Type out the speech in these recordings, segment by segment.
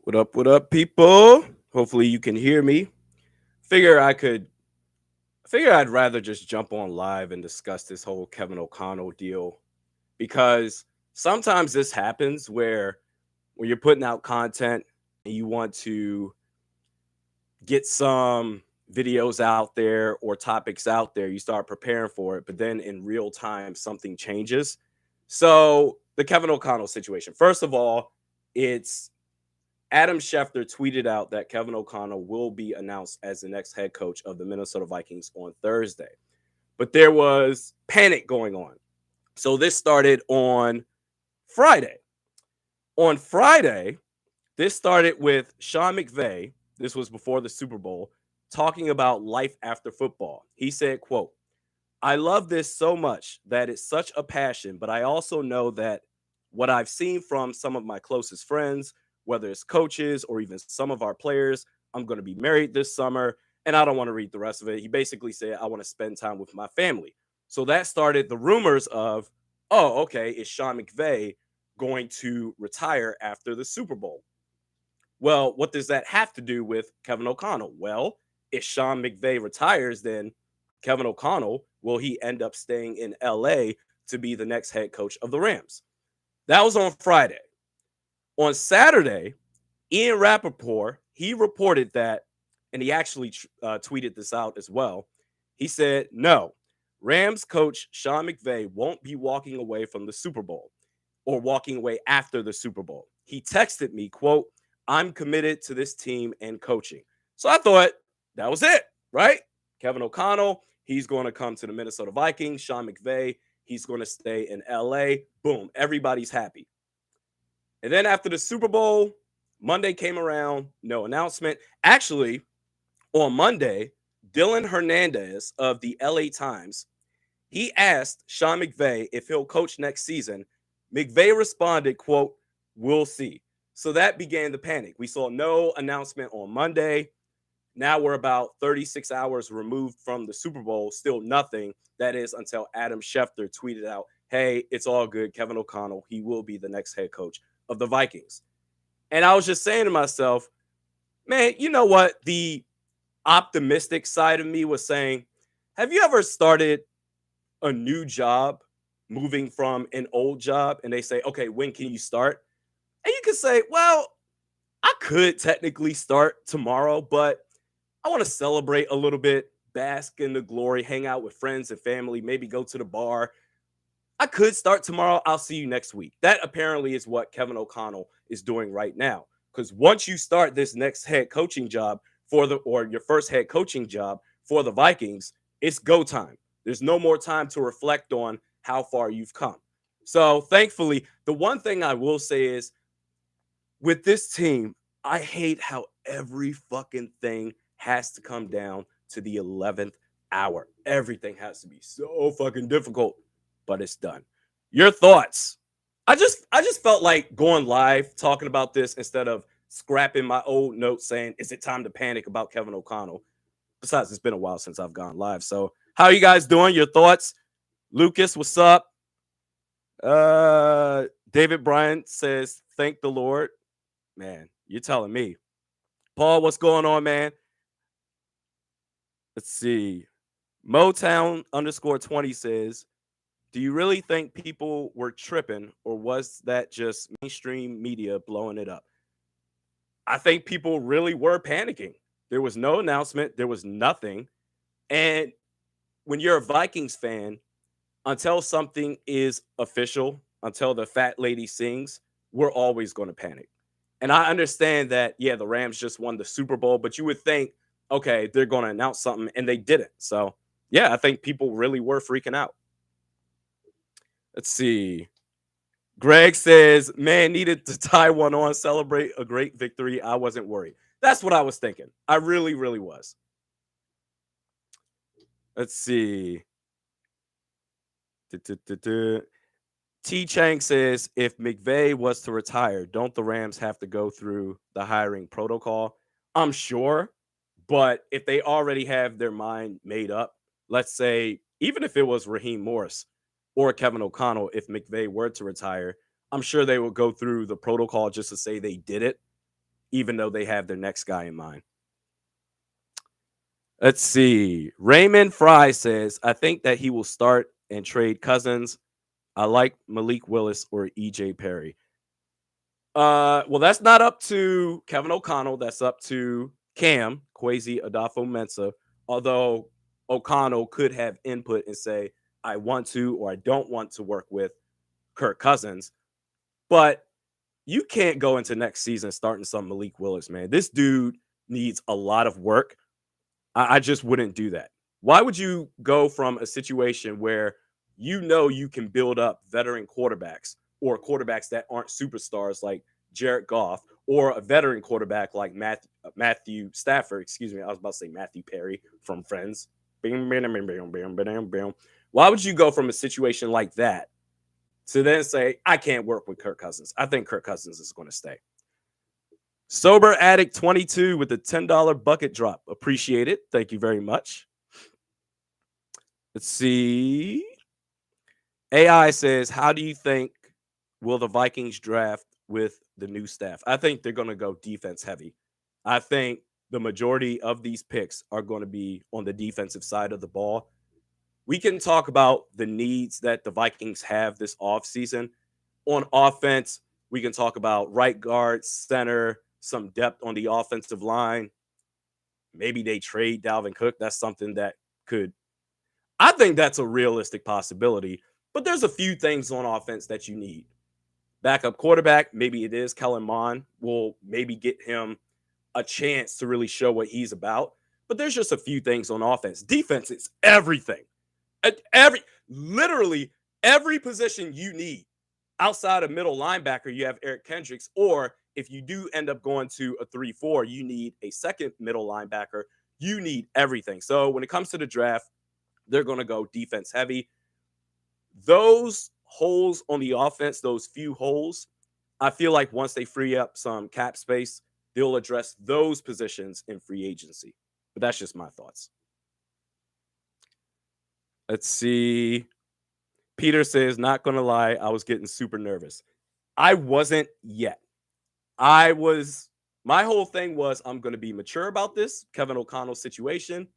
What up, people? Hopefully you can hear me. Figure I could figure I'd rather just jump on live and discuss this whole Kevin O'Connell deal because sometimes this happens where when you're putting out content and you want to get some videos out there or topics out there, you start preparing for it, but then in real time something changes. So, the Kevin O'Connell situation. First of all, it's Adam Schefter tweeted out that Kevin O'Connell will be announced as the next head coach of the Minnesota Vikings on Thursday. But there was panic going on. So this started on Friday. On Friday, this started with Sean McVay. This was before the Super Bowl, talking about life after football. He said, quote, I love this so much that it's such a passion, but I also know that what I've seen from some of my closest friends, whether it's coaches or even some of our players, I'm going to be married this summer, and I don't want to read the rest of it. He basically said, I want to spend time with my family. So that started the rumors of, oh, okay, is Sean McVay going to retire after the Super Bowl? Well, what does that have to do with Kevin O'Connell? Well, if Sean McVay retires, then Kevin O'Connell, will he end up staying in LA to be the next head coach of the Rams? That was on Friday. On Saturday, Ian Rappaport, he reported that, and he actually tweeted this out as well. He said, no, Rams coach Sean McVay won't be walking away from the Super Bowl or walking away after the Super Bowl. He texted me, quote, I'm committed to this team and coaching. So I thought that was it, right? Kevin O'Connell, he's going to come to the Minnesota Vikings. Sean McVay, he's going to stay in LA. Boom, everybody's happy. And then after the Super Bowl, Monday came around, no announcement. Actually, on Monday, Dylan Hernandez of the LA Times, he asked Sean McVay if he'll coach next season. McVay responded, quote, we'll see. So that began the panic. We saw no announcement on Monday. Now we're about 36 hours removed from the Super Bowl, still nothing. That is until Adam Schefter tweeted out, hey, it's all good. Kevin O'Connell, he will be the next head coach of the Vikings. And I was just saying to myself, man, you know what? The optimistic side of me was saying, have you ever started a new job, moving from an old job, and they say, okay, when can you start? And you can say, well, I could technically start tomorrow, but I want to celebrate a little bit, bask in the glory, hang out with friends and family, maybe go to the bar. I could start tomorrow. I'll see you next week. That apparently is what Kevin O'Connell is doing right now. Because once you start this next head coaching job or your first head coaching job for the Vikings, it's go time. There's no more time to reflect on how far you've come. So thankfully, the one thing I will say is with this team, I hate how every fucking thing has to come down to the 11th hour. Everything has to be so fucking difficult, but it's done. Your thoughts? I just felt like going live talking about this instead of scrapping my old notes saying, is it time to panic about Kevin O'Connell? Besides, it's been a while since I've gone live. So how are you guys doing? Your thoughts? Lucas, what's up? David Bryant says, thank the Lord. Man, you're telling me. Paul, what's going on, man? Let's see. Motown _20 says, do you really think people were tripping or was that just mainstream media blowing it up? I think people really were panicking. There was no announcement. There was nothing. And when you're a Vikings fan, until something is official, until the fat lady sings, we're always going to panic. And I understand that, yeah, the Rams just won the Super Bowl, but you would think, okay, they're going to announce something, and they didn't. So, yeah, I think people really were freaking out. Let's see. Greg says, man, needed to tie one on, celebrate a great victory. I wasn't worried. That's what I was thinking. I really, really was. Let's see. T. Chang says, if McVay was to retire, don't the Rams have to go through the hiring protocol? I'm sure, but if they already have their mind made up, let's say, even if it was Raheem Morris or Kevin O'Connell, if McVay were to retire, I'm sure they would go through the protocol just to say they did it. even though they have their next guy in mind. Let's see. Raymond Fry says, I think that he will start and trade Cousins. I like Malik Willis or EJ Perry. Well, that's not up to Kevin O'Connell. That's up to Cam, Kwesi Adafo-Mensah. Although O'Connell could have input and say, I want to or I don't want to work with Kirk Cousins. But you can't go into next season starting some Malik Willis, man. This dude needs a lot of work. I just wouldn't do that. Why would you go from a situation where you know you can build up veteran quarterbacks or quarterbacks that aren't superstars like Jared Goff or a veteran quarterback like Matthew Stafford? Excuse me, I was about to say Matthew Perry from Friends. Why would you go from a situation like that to then say, I can't work with Kirk Cousins? I think Kirk Cousins is going to stay. Sober Addict 22 with the $10 bucket drop. Appreciate it. Thank you very much. Let's see. AI says, how do you think will the Vikings draft with the new staff? I think they're going to go defense heavy. I think the majority of these picks are going to be on the defensive side of the ball. We can talk about the needs that the Vikings have this offseason. On offense, we can talk about right guard, center, some depth on the offensive line. Maybe they trade Dalvin Cook. That's something that I think that's a realistic possibility. But there's a few things on offense that you need. Backup quarterback, maybe it is Kellen Mond. We'll maybe get him a chance to really show what he's about. But there's just a few things on offense. Defense is everything. Literally every position you need. Outside of middle linebacker, you have Eric Kendricks, or if you do end up going to a 3-4, you need a second middle linebacker. You need everything. So when it comes to the draft, they're going to go defense heavy. Those holes on the offense, those few holes, I feel like once they free up some cap space, they'll address those positions in free agency. But that's just my thoughts. Let's see. Peter says, not going to lie, I was getting super nervous. I wasn't yet. My whole thing was, I'm going to be mature about this Kevin O'Connell situation.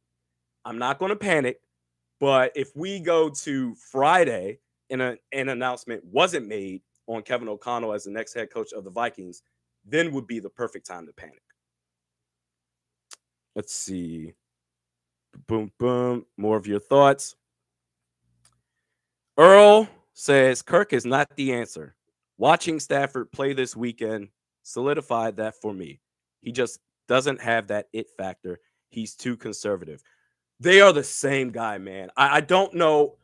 I'm not going to panic. But if we go to Friday and an announcement wasn't made on Kevin O'Connell as the next head coach of the Vikings, then would be the perfect time to panic. Let's see. Boom, boom. More of your thoughts. Earl says, Kirk is not the answer. Watching Stafford play this weekend solidified that for me. He just doesn't have that it factor. He's too conservative. They are the same guy, man. I don't know.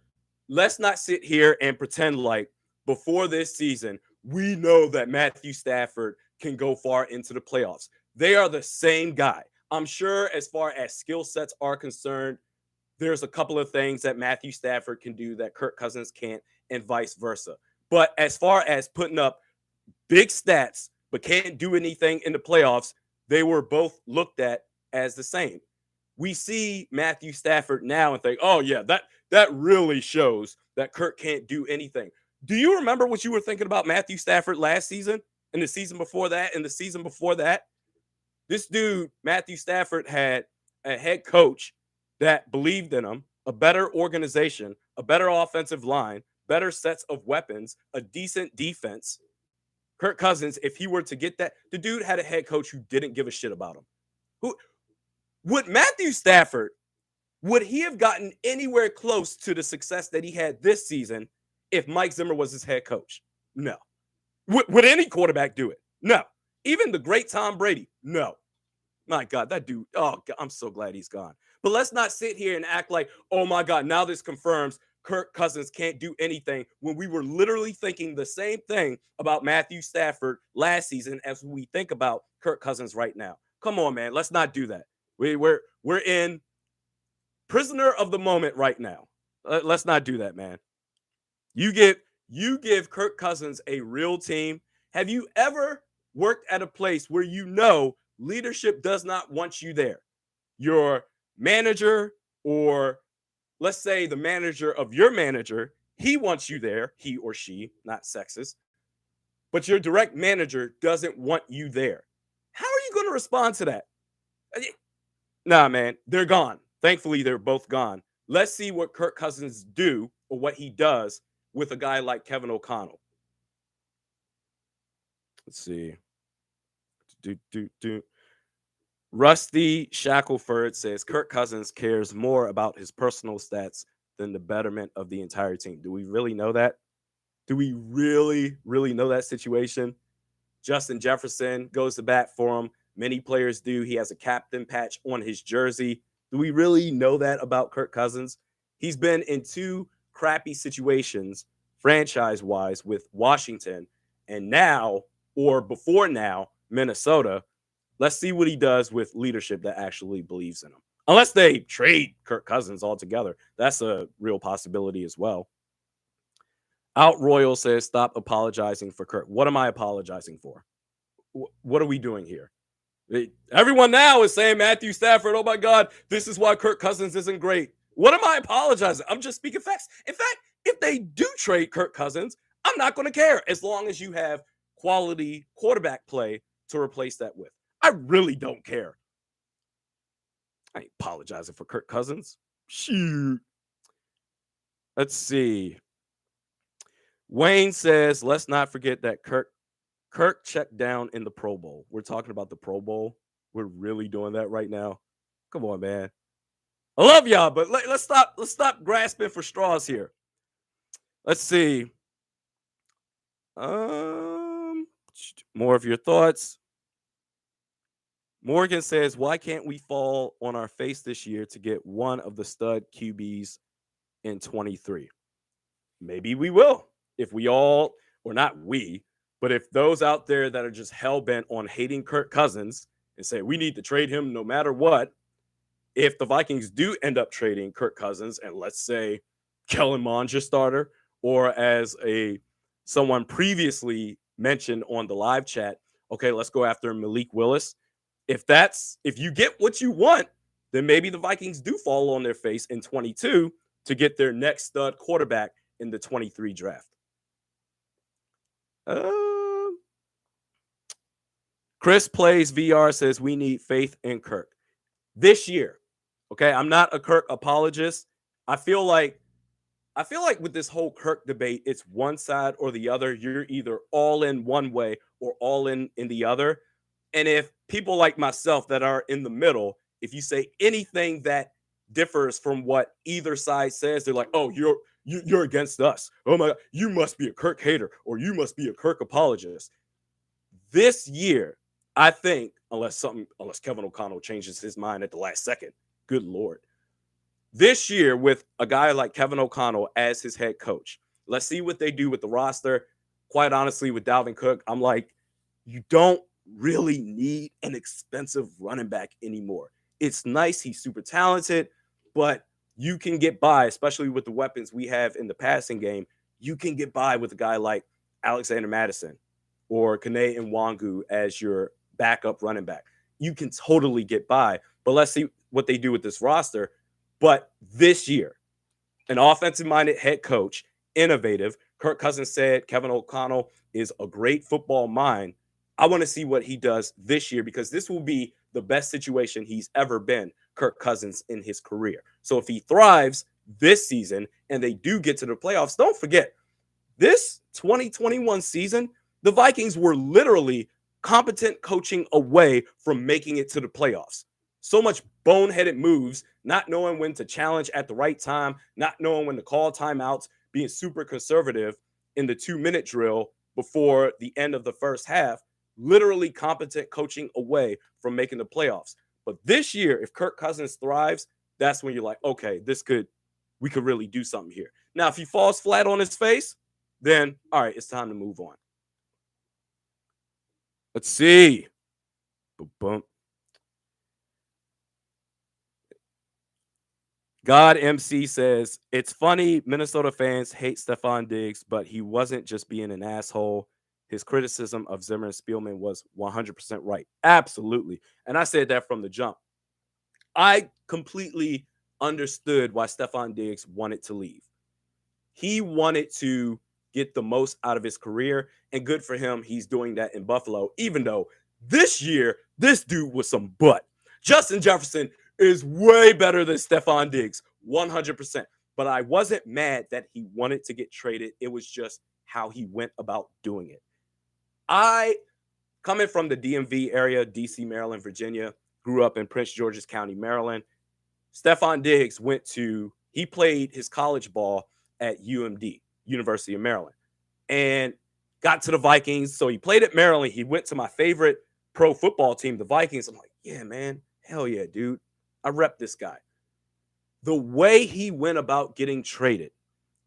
Let's not sit here and pretend like before this season, we know that Matthew Stafford can go far into the playoffs. They are the same guy. I'm sure as far as skill sets are concerned, there's a couple of things that Matthew Stafford can do that Kirk Cousins can't, and vice versa. But as far as putting up big stats but can't do anything in the playoffs, they were both looked at as the same. We see Matthew Stafford now and think, oh, yeah, that really shows that Kirk can't do anything. Do you remember what you were thinking about Matthew Stafford last season and the season before that and the season before that? This dude, Matthew Stafford, had a head coach that believed in him, a better organization, a better offensive line, better sets of weapons, a decent defense. Kirk Cousins, if he were to get that, the dude had a head coach who didn't give a shit about him. Would Matthew Stafford, would he have gotten anywhere close to the success that he had this season if Mike Zimmer was his head coach? No. Would any quarterback do it? No. Even the great Tom Brady? No. My God, that dude, oh, God, I'm so glad he's gone. But let's not sit here and act like, oh, my God, now this confirms Kirk Cousins can't do anything when we were literally thinking the same thing about Matthew Stafford last season as we think about Kirk Cousins right now. Come on, man. Let's not do that. We're in prisoner of the moment right now. Let's not do that, man. You give Kirk Cousins a real team. Have you ever worked at a place where you know leadership does not want you there? Your manager, or let's say the manager of your manager, he wants you there, he or she, not sexist, but your direct manager doesn't want you there. How are to respond to that? Nah, man, they're gone. Thankfully, they're both gone. Let's see what Kirk Cousins do or what he does with a guy like Kevin O'Connell. Let's see. Rusty Shackelford says Kirk Cousins cares more about his personal stats than the betterment of the entire team. Do we really know that? Do we really, really know that situation? Justin Jefferson goes to bat for him. Many players do. He has a captain patch on his jersey. Do we really know that about Kirk Cousins? He's been in two crappy situations, franchise-wise, with Washington, and now, or before now, Minnesota. Let's see what he does with leadership that actually believes in him. Unless they trade Kirk Cousins altogether. That's a real possibility as well. Out Royal says, stop apologizing for Kirk. What am I apologizing for? What are we doing here? Everyone now is saying Matthew Stafford. Oh my God, this is why Kirk Cousins isn't great. What am I apologizing? I'm just speaking facts. In fact, if they do trade Kirk Cousins, I'm not going to care as long as you have quality quarterback play to replace that with. I really don't care. I ain't apologizing for Kirk Cousins. Shoot. Let's see. Wayne says, let's not forget that Kirk checked down in the Pro Bowl. We're talking about the Pro Bowl. We're really doing that right now. Come on, man. I love y'all, but let's stop grasping for straws here. Let's see. More of your thoughts. Morgan says, why can't we fall on our face this year to get one of the stud QBs in 23? Maybe we will. If we all, or not we, but if those out there that are just hell-bent on hating Kirk Cousins and say we need to trade him no matter what, if the Vikings do end up trading Kirk Cousins and let's say Kellen Mond's your starter, or as someone previously mentioned on the live chat, okay, let's go after Malik Willis. If you get what you want, then maybe the Vikings do fall on their face in 22 to get their next stud quarterback in the 23 draft. Chris Plays VR says we need faith in Kirk this year. Okay, I'm not a Kirk apologist. I feel like with this whole Kirk debate, it's one side or the other. You're either all in one way or all in the other. And if people like myself that are in the middle, if you say anything that differs from what either side says, they're like, "Oh, you're against us. Oh my God, you must be a Kirk hater or you must be a Kirk apologist." This year, I think, unless Kevin O'Connell changes his mind at the last second, good Lord. This year, with a guy like Kevin O'Connell as his head coach, let's see what they do with the roster. Quite honestly, with Dalvin Cook, I'm like, you don't really need an expensive running back anymore. It's nice. He's super talented, but you can get by, especially with the weapons we have in the passing game. You can get by with a guy like Alexander Madison or Kene Nwangu as your backup running back. You can totally get by, but let's see what they do with this roster. But this year, an offensive-minded head coach, innovative. Kirk Cousins said Kevin O'Connell is a great football mind. I want to see what he does this year because this will be the best situation he's ever been, Kirk Cousins, in his career. So if he thrives this season and they do get to the playoffs, don't forget, this 2021 season, the Vikings were literally competent coaching away from making it to the playoffs. So much boneheaded moves, not knowing when to challenge at the right time, not knowing when to call timeouts, being super conservative in the 2-minute drill before the end of the first half. Literally competent coaching away from making the playoffs. But this year, if Kirk Cousins thrives, that's when you're like, okay, we could really do something here. Now, if he falls flat on his face, then all right, it's time to move on. Let's see. Boom. God MC says, it's funny Minnesota fans hate Stephon Diggs, but he wasn't just being an asshole. His criticism of Zimmer and Spielman was 100% right. Absolutely. And I said that from the jump. I completely understood why Stephon Diggs wanted to leave. He wanted to get the most out of his career, and good for him. He's doing that in Buffalo, even though this year This dude was some butt. Justin Jefferson is way better than Stephon Diggs, 100%. But I wasn't mad that he wanted to get traded. It was just how he went about doing it. Coming from the DMV area, DC, Maryland, Virginia, grew up in Prince George's County, Maryland. Stephon Diggs he played his college ball at UMD, University of Maryland, and got to the Vikings. So he played at Maryland. He went to my favorite pro football team, the Vikings. I'm like, yeah, man, hell yeah, dude. I rep this guy. The way he went about getting traded,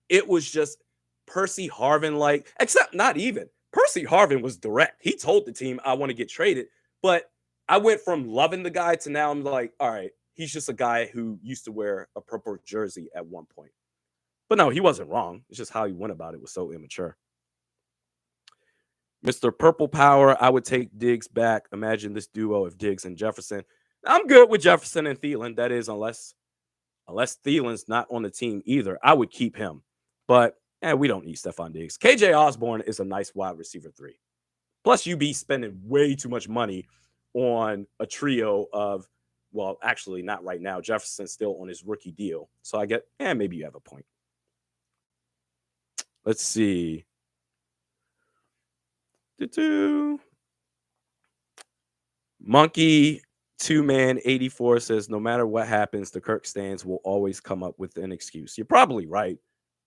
it was just Percy Harvin like, except not even. Percy Harvin was direct. He told the team, I want to get traded. But I went from loving the guy to now I'm like, all right, he's just a guy who used to wear a purple jersey at one point. But no, he wasn't wrong. It's just how he went about it was so immature. Mr. Purple Power, I would take Diggs back. Imagine this duo of Diggs and Jefferson. I'm good with Jefferson and Thielen. That is, unless Thielen's not on the team either, I would keep him. But we don't need Stephon Diggs. KJ Osborne is a nice wide receiver 3. Plus, you be spending way too much money on a trio of, well, actually not right now. Jefferson's still on his rookie deal. So I get, maybe you have a point. Let's see. Monkey 2-man 84 says, no matter what happens, the Kirk stands will always come up with an excuse. You're probably right.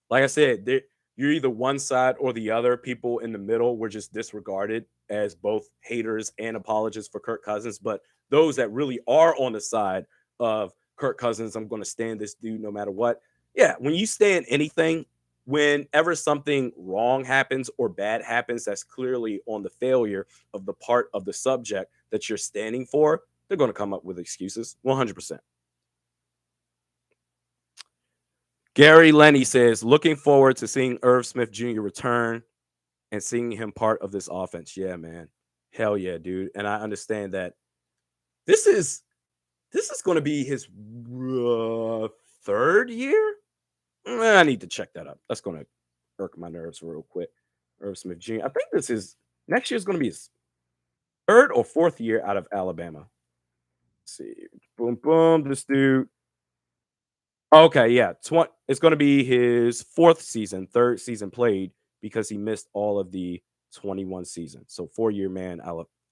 Like I said, you're either one side or the other. People in the middle were just disregarded as both haters and apologists for Kirk Cousins. But those that really are on the side of Kirk Cousins, I'm going to stand this dude no matter what. Yeah, when you stand anything, whenever something wrong happens or bad happens, that's clearly on the failure of the part of the subject that you're standing for, they're going to come up with excuses, 100%. Gary Lenny says, looking forward to seeing Irv Smith Jr. return and seeing him part of this offense. Yeah, man. Hell yeah, dude. And I understand that this is going to be his third year. I need to check that up. That's going to irk my nerves real quick. Irv Smith Jr. I think next year is going to be his third or fourth year out of Alabama. Let's see. Boom, boom. This dude. Okay, yeah. It's going to be his third season played because he missed all of the 21 season. So 4-year man,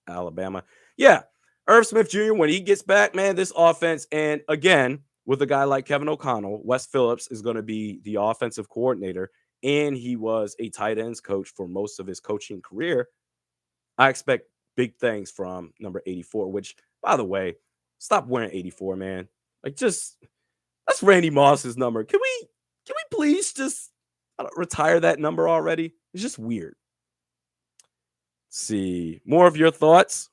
Alabama. Yeah. Irv Smith Jr., when he gets back, man, this offense, and again, with a guy like Kevin O'Connell, Wes Phillips is going to be the offensive coordinator, and he was a tight ends coach for most of his coaching career. I expect big things from number 84, which, by the way, stop wearing 84, man. Like, just that's Randy Moss's number. Can we please just retire that number already? It's just weird. Let's see. More of your thoughts.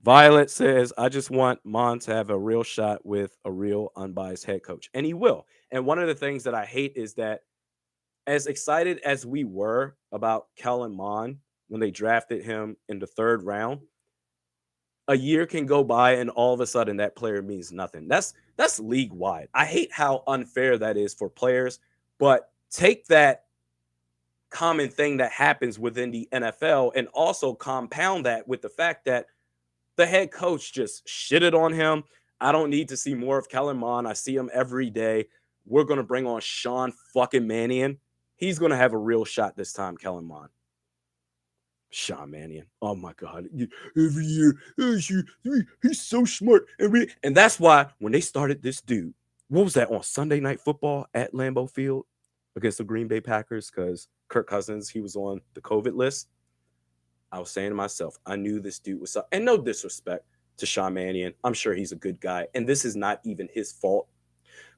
Violet says, I just want Mon to have a real shot with a real unbiased head coach. And he will. And one of the things that I hate is that as excited as we were about Kellen Mond when they drafted him in the 3rd round, a year can go by and all of a sudden that player means nothing. That's league wide. I hate how unfair that is for players, but take that common thing that happens within the NFL and also compound that with the fact that the head coach just shitted on him. I don't need to see more of Kellen Mond. I see him every day. We're going to bring on Sean fucking Mannion. He's going to have a real shot this time, Kellen Mond. Sean Mannion. Oh, my God. Every year, he's so smart. And that's why when they started this dude, what was that, on Sunday Night Football at Lambeau Field against the Green Bay Packers, because Kirk Cousins, he was on the COVID list. I was saying to myself, I knew this dude was up. And no disrespect to Sean Mannion. I'm sure he's a good guy. And this is not even his fault.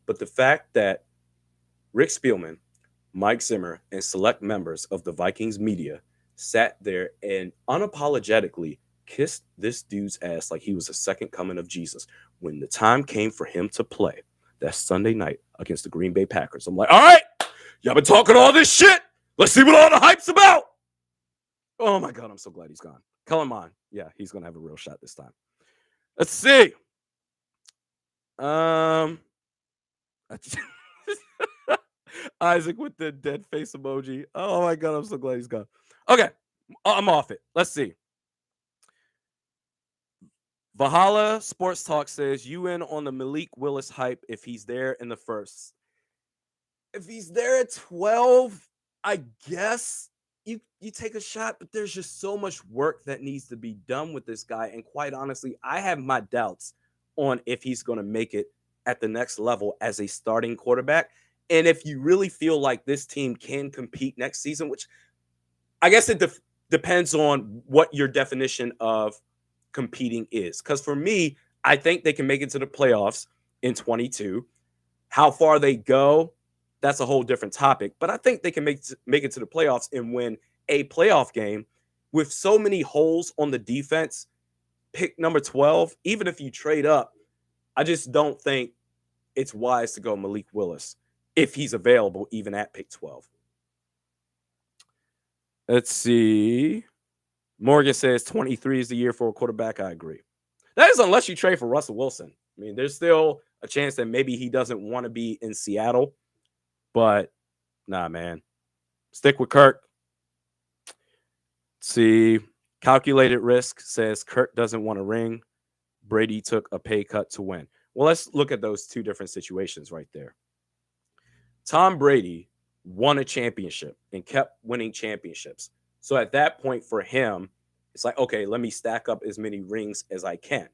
But the fact that Rick Spielman, Mike Zimmer, and select members of the Vikings media sat there and unapologetically kissed this dude's ass like he was a second coming of Jesus when the time came for him to play that Sunday night against the Green Bay Packers. I'm like, all right, y'all been talking all this shit. Let's see what all the hype's about. Oh, my God, I'm so glad he's gone. Kellen Mond. Yeah, he's going to have a real shot this time. Let's see. Isaac with the dead face emoji. Oh, my God, I'm so glad he's gone. Okay, I'm off it. Let's see. Valhalla Sports Talk says, you in on the Malik Willis hype if he's there in the first. If he's there at 12, I guess you take a shot, but there's just so much work that needs to be done with this guy. And quite honestly, I have my doubts on if he's going to make it at the next level as a starting quarterback. And if you really feel like this team can compete next season, which I guess it depends on what your definition of competing is. Because for me, I think they can make it to the playoffs in 22. How far they go, that's a whole different topic. But I think they can make it to the playoffs and win a playoff game with so many holes on the defense. Pick number 12, even if you trade up, I just don't think it's wise to go Malik Willis if he's available, even at pick 12. Let's see. Morgan says 23 is the year for a quarterback. I agree. That is unless you trade for Russell Wilson. I mean, there's still a chance that maybe he doesn't want to be in Seattle. But nah, man. Stick with Kirk. Let's see. Calculated Risk says Kirk doesn't want a ring. Brady took a pay cut to win. Well, let's look at those two different situations right there. Tom Brady won a championship and kept winning championships. So at that point for him, it's like, okay, let me stack up as many rings as I can.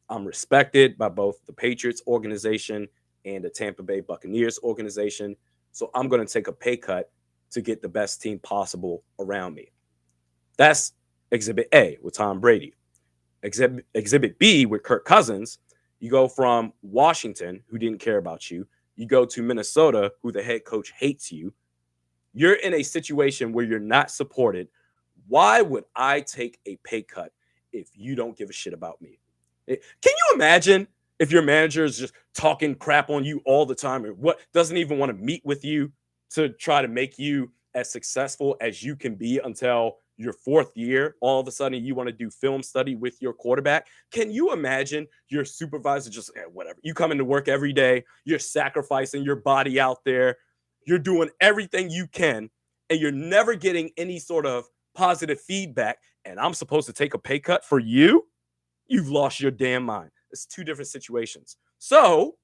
I'm respected by both the Patriots organization and the Tampa Bay Buccaneers organization. So I'm going to take a pay cut to get the best team possible around me. That's Exhibit A with Tom Brady. Exhibit B with Kirk Cousins, you go from Washington, who didn't care about you. You go to Minnesota, who the head coach hates you. You're in a situation where you're not supported. Why would I take a pay cut if you don't give a shit about me? Can you imagine if your manager is just talking crap on you all the time and what doesn't even want to meet with you to try to make you as successful as you can be until your fourth year, all of a sudden you want to do film study with your quarterback? Can you imagine your supervisor just, whatever, you come into work every day, you're sacrificing your body out there, you're doing everything you can, and you're never getting any sort of positive feedback, and I'm supposed to take a pay cut for you? You've lost your damn mind. It's two different situations. So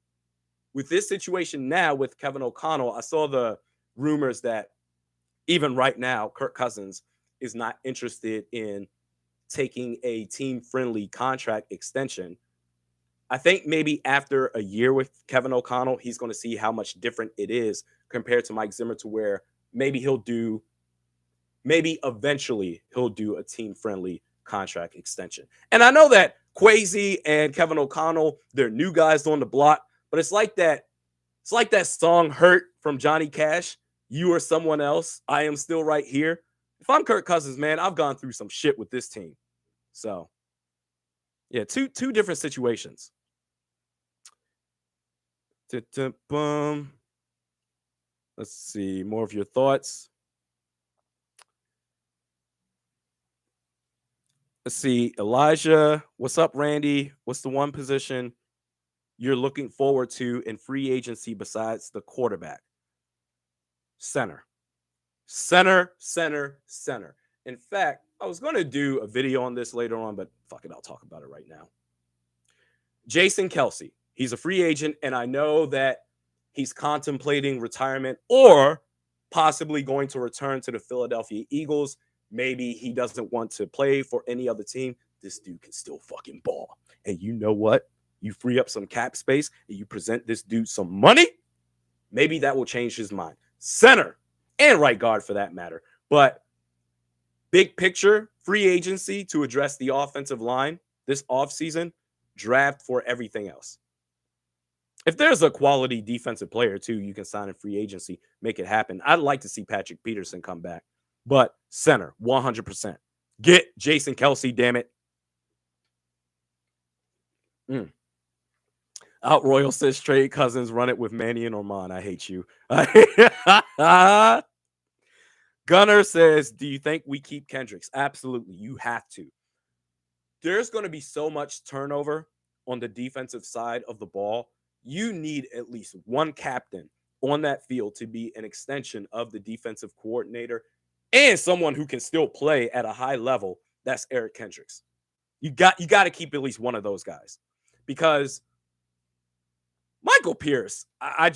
with this situation now with Kevin O'Connell, I saw the rumors that even right now, Kirk Cousins is not interested in taking a team-friendly contract extension. I think maybe after a year with Kevin O'Connell, he's going to see how much different it is compared to Mike Zimmer, to where maybe eventually he'll do a team-friendly contract extension. And I know that Kwesi and Kevin O'Connell, they're new guys on the block, but it's like that song Hurt from Johnny Cash. You or someone else, I am still right here. If I'm Kirk Cousins, man, I've gone through some shit with this team. So, yeah, two different situations. Let's see, more of your thoughts. Let's see, Elijah, what's up, Randy? What's the one position you're looking forward to in free agency besides the quarterback? Center. In fact, I was going to do a video on this later on, but fuck it, I'll talk about it right now. Jason Kelce, he's a free agent, and I know that he's contemplating retirement or possibly going to return to the Philadelphia Eagles. Maybe he doesn't want to play for any other team. This dude can still fucking ball. And you know what? You free up some cap space and you present this dude some money, maybe that will change his mind. Center and right guard for that matter. But big picture, free agency to address the offensive line this offseason, draft for everything else. If there's a quality defensive player too, you can sign in free agency, make it happen. I'd like to see Patrick Peterson come back, but center, 100%. Get Jason Kelce, damn it. Out Royal says trade Cousins, run it with Manny and Orman. I hate you. Gunner says, do you think we keep Kendricks? Absolutely. You have to. There's going to be so much turnover on the defensive side of the ball. You need at least one captain on that field to be an extension of the defensive coordinator. and someone who can still play at a high level, that's Eric Kendricks. You got to keep at least one of those guys, because Michael Pierce, I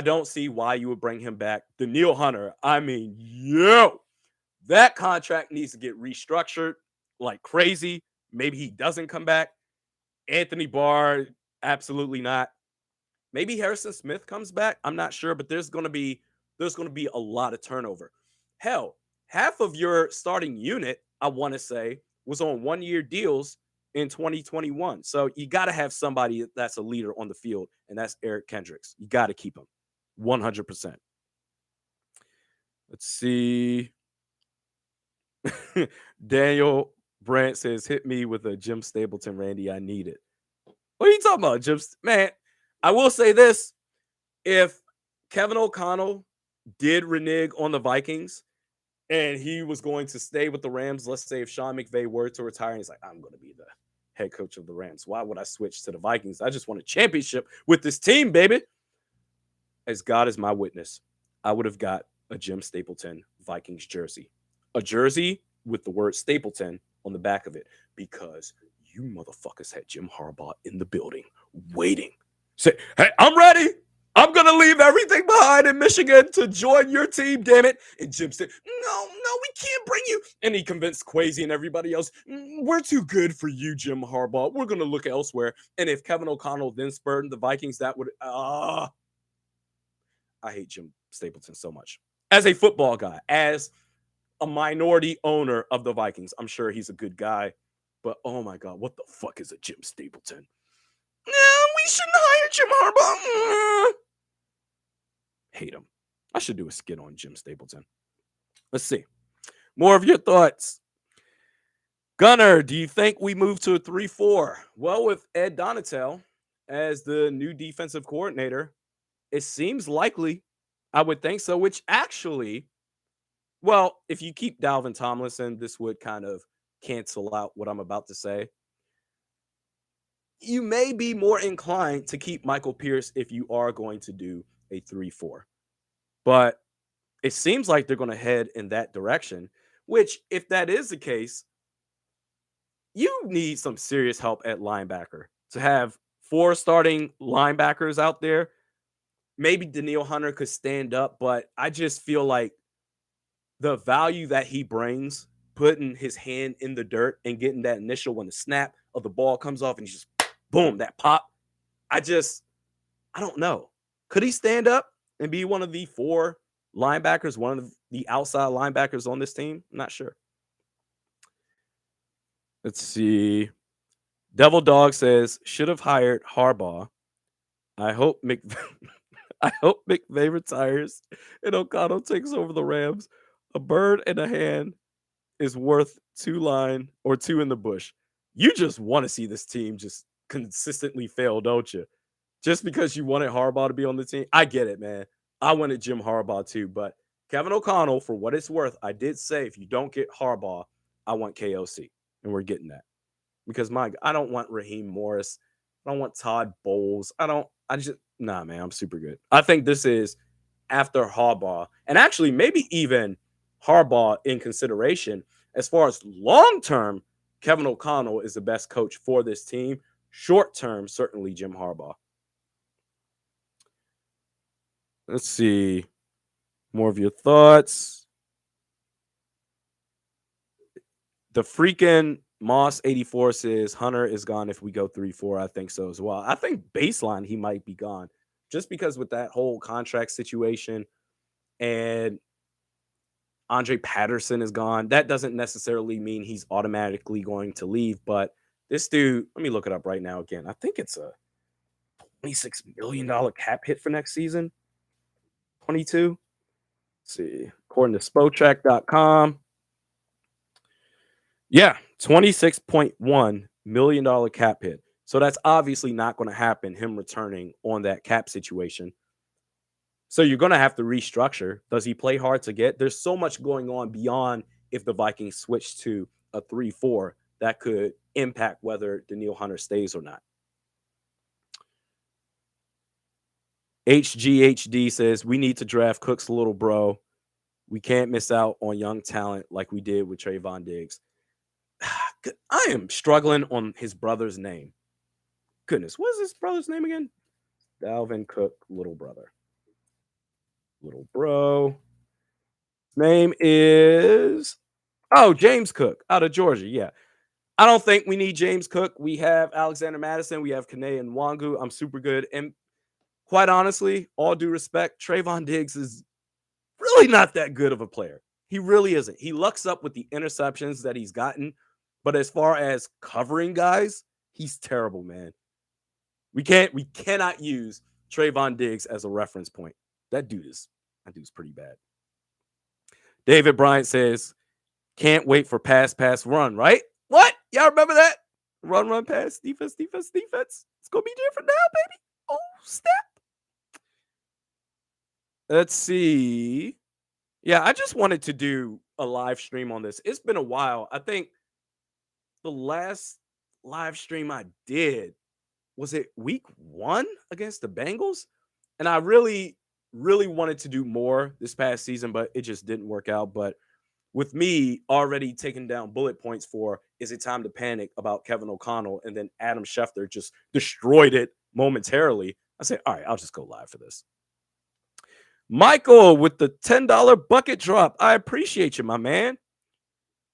don't see why you would bring him back. Danielle Hunter, I mean, that contract needs to get restructured like crazy. Maybe he doesn't come back. Anthony Barr, absolutely not. Maybe Harrison Smith comes back. I'm not sure, but there's going to be a lot of turnover. Hell, half of your starting unit, I want to say, was on 1-year deals in 2021. So you got to have somebody that's a leader on the field, and that's Eric Kendricks. You got to keep him 100%. Let's see. Daniel Brandt says, hit me with a Jim Stapleton, Randy. I need it. What are you talking about, Jim? Man, I will say this. If Kevin O'Connell did renege on the Vikings and he was going to stay with the Rams, let's say if Sean McVay were to retire and he's like, I'm going to be the head coach of the Rams, why would I switch to the Vikings? I just want a championship with this team, baby. As God is my witness, I would have got a Jim Stapleton Vikings jersey. A jersey with the word Stapleton on the back of it, because you motherfuckers had Jim Harbaugh in the building waiting. Say, hey, I'm ready. I'm going to leave everything behind in Michigan to join your team, damn it. And Jim said, no, we can't bring you. And he convinced Kwesi and everybody else, we're too good for you, Jim Harbaugh. We're going to look elsewhere. And if Kevin O'Connell then spurred the Vikings, that would, I hate Jim Stapleton so much. As a football guy, as a minority owner of the Vikings, I'm sure he's a good guy. But, oh, my God, what the fuck is a Jim Stapleton? No, we shouldn't hire Jim Harbaugh. Hate him. I should do a skit on Jim Stapleton. Let's see. More of your thoughts. Gunner, do you think we move to a 3-4? Well, with Ed Donatel as the new defensive coordinator, it seems likely. I would think so, which actually, well, if you keep Dalvin Tomlinson, this would kind of cancel out what I'm about to say. You may be more inclined to keep Michael Pierce if you are going to do a 3-4. But it seems like they're going to head in that direction, which, if that is the case, you need some serious help at linebacker. To have 4 starting linebackers out there, maybe Danielle Hunter could stand up, but I just feel like the value that he brings, putting his hand in the dirt and getting that initial when the snap of the ball comes off and you just boom, that pop. I don't know. Could he stand up and be one of the 4 linebackers, one of the outside linebackers on this team? I'm not sure. Let's see. Devil Dog says, should have hired Harbaugh. I hope McVay retires and O'Connell takes over the Rams. A bird and a hand is worth 2 line or 2 in the bush. You just want to see this team just consistently fail, don't you? Just because you wanted Harbaugh to be on the team. I get it, man. I wanted Jim Harbaugh too, but Kevin O'Connell, for what it's worth, I did say if you don't get Harbaugh, I want KOC, and we're getting that. Because I don't want Raheem Morris. I don't want Todd Bowles. Nah, man, I'm super good. I think this is after Harbaugh, and actually maybe even Harbaugh in consideration. As far as long-term, Kevin O'Connell is the best coach for this team. Short-term, certainly Jim Harbaugh. Let's see. More of your thoughts. The freaking Moss 84 says Hunter is gone if we go 3-4. I think so as well. I think baseline he might be gone just because with that whole contract situation and Andre Patterson is gone. That doesn't necessarily mean he's automatically going to leave, but this dude, let me look it up right now again. I think it's a $26 million cap hit for next season. 22. Let's see. According to Spotrac.com. Yeah, $26.1 million cap hit. So that's obviously not going to happen, him returning on that cap situation. So you're going to have to restructure. Does he play hard to get? There's so much going on beyond if the Vikings switch to a 3-4 that could impact whether Danielle Hunter stays or not. HGHD says, we need to draft Cook's little bro. We can't miss out on young talent like we did with Trayvon Diggs. I am struggling on his brother's name. Goodness, what is his brother's name again? Dalvin Cook, little brother. Little bro. Name is James Cook out of Georgia. Yeah. I don't think we need James Cook. We have Alexander Madison. We have Kane and Wangu. I'm super good. And quite honestly, all due respect, Trayvon Diggs is really not that good of a player. He really isn't. He lucks up with the interceptions that he's gotten. But as far as covering guys, he's terrible, man. We cannot use Trayvon Diggs as a reference point. That dude's pretty bad. David Bryant says, can't wait for pass, run, right? What? Y'all remember that? Run, pass, defense. It's going to be different now, baby. Oh, snap. Let's see. Yeah, I just wanted to do a live stream on this. It's been a while. I think the last live stream I did, was it week 1 against the Bengals? And I really, really wanted to do more this past season, but it just didn't work out. But with me already taking down bullet points for is it time to panic about Kevin O'Connell, and then Adam Schefter just destroyed it momentarily, I said, all right, I'll just go live for this. Michael with the $10 bucket drop. I appreciate you, my man.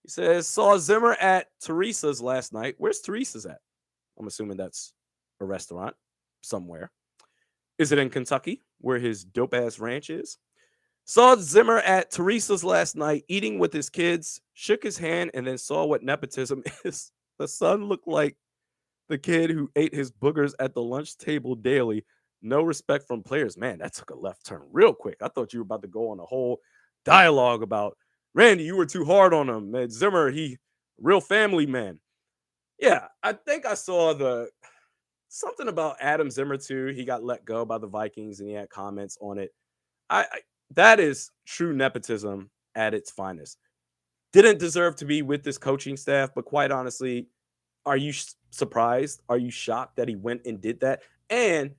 He says, saw Zimmer at Teresa's last night. Where's Teresa's at? I'm assuming that's a restaurant somewhere. Is it in Kentucky where his dope ass ranch is? Saw Zimmer at Teresa's last night eating with his kids, shook his hand, and then saw what nepotism is. The son looked like the kid who ate his boogers at the lunch table daily. No respect from players. Man, that took a left turn real quick. I thought you were about to go on a whole dialogue about Randy, you were too hard on him. Man, Zimmer, he real family man. Yeah, I think I saw something about Adam Zimmer too. He got let go by the Vikings and he had comments on it. I that is true nepotism at its finest. Didn't deserve to be with this coaching staff, but quite honestly, are you surprised? Are you shocked that he went and did that? And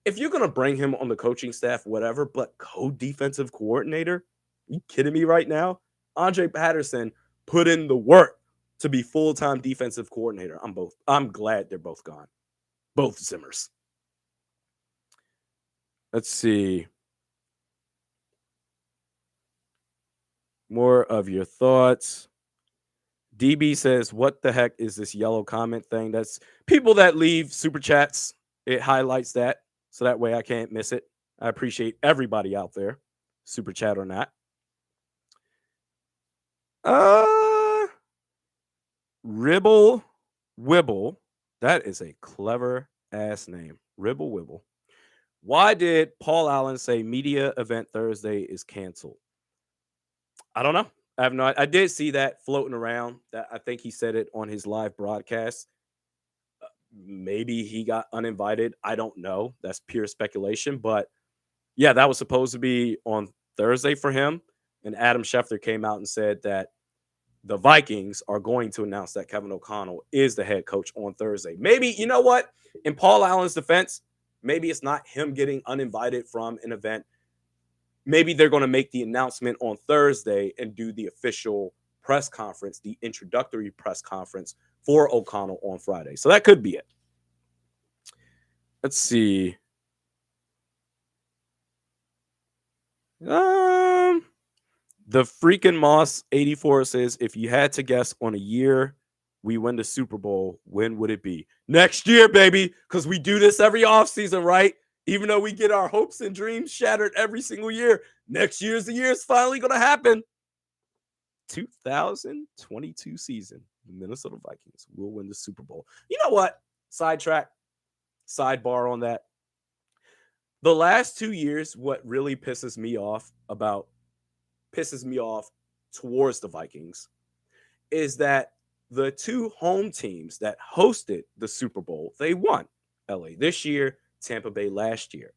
if you're going to bring him on the coaching staff, whatever, but co-defensive coordinator, are you kidding me right now? Andre Patterson put in the work to be full-time defensive coordinator. I'm glad they're both gone. Both Zimmers. Let's see. More of your thoughts. DB says, what the heck is this yellow comment thing? That's people that leave super chats. It highlights that, so that way I can't miss it. I appreciate everybody out there, super chat or not. Ribble Wibble. That is a clever ass name. Ribble Wibble. Why did Paul Allen say media event Thursday is canceled? I don't know. I did see that floating around. That I think he said it on his live broadcast. Maybe he got uninvited. I don't know. That's pure speculation. But yeah, that was supposed to be on Thursday for him. And Adam Schefter came out and said that the Vikings are going to announce that Kevin O'Connell is the head coach on Thursday. Maybe, you know what? In Paul Allen's defense, maybe it's not him getting uninvited from an event. Maybe they're going to make the announcement on Thursday and do the official press conference, the introductory press conference for O'Connell on Friday. So that could be it. Let's see. The freaking Moss 84 says, if you had to guess on a year we win the Super Bowl, when would it be? Next year, baby, because we do this every offseason, right? Even though we get our hopes and dreams shattered every single year, next year's the year it's finally going to happen. 2022 season, the Minnesota Vikings will win the Super Bowl. You know what? Sidebar on that. The last 2 years, what really pisses me off towards the Vikings is that the two home teams that hosted the Super Bowl, they won. LA this year, Tampa Bay last year.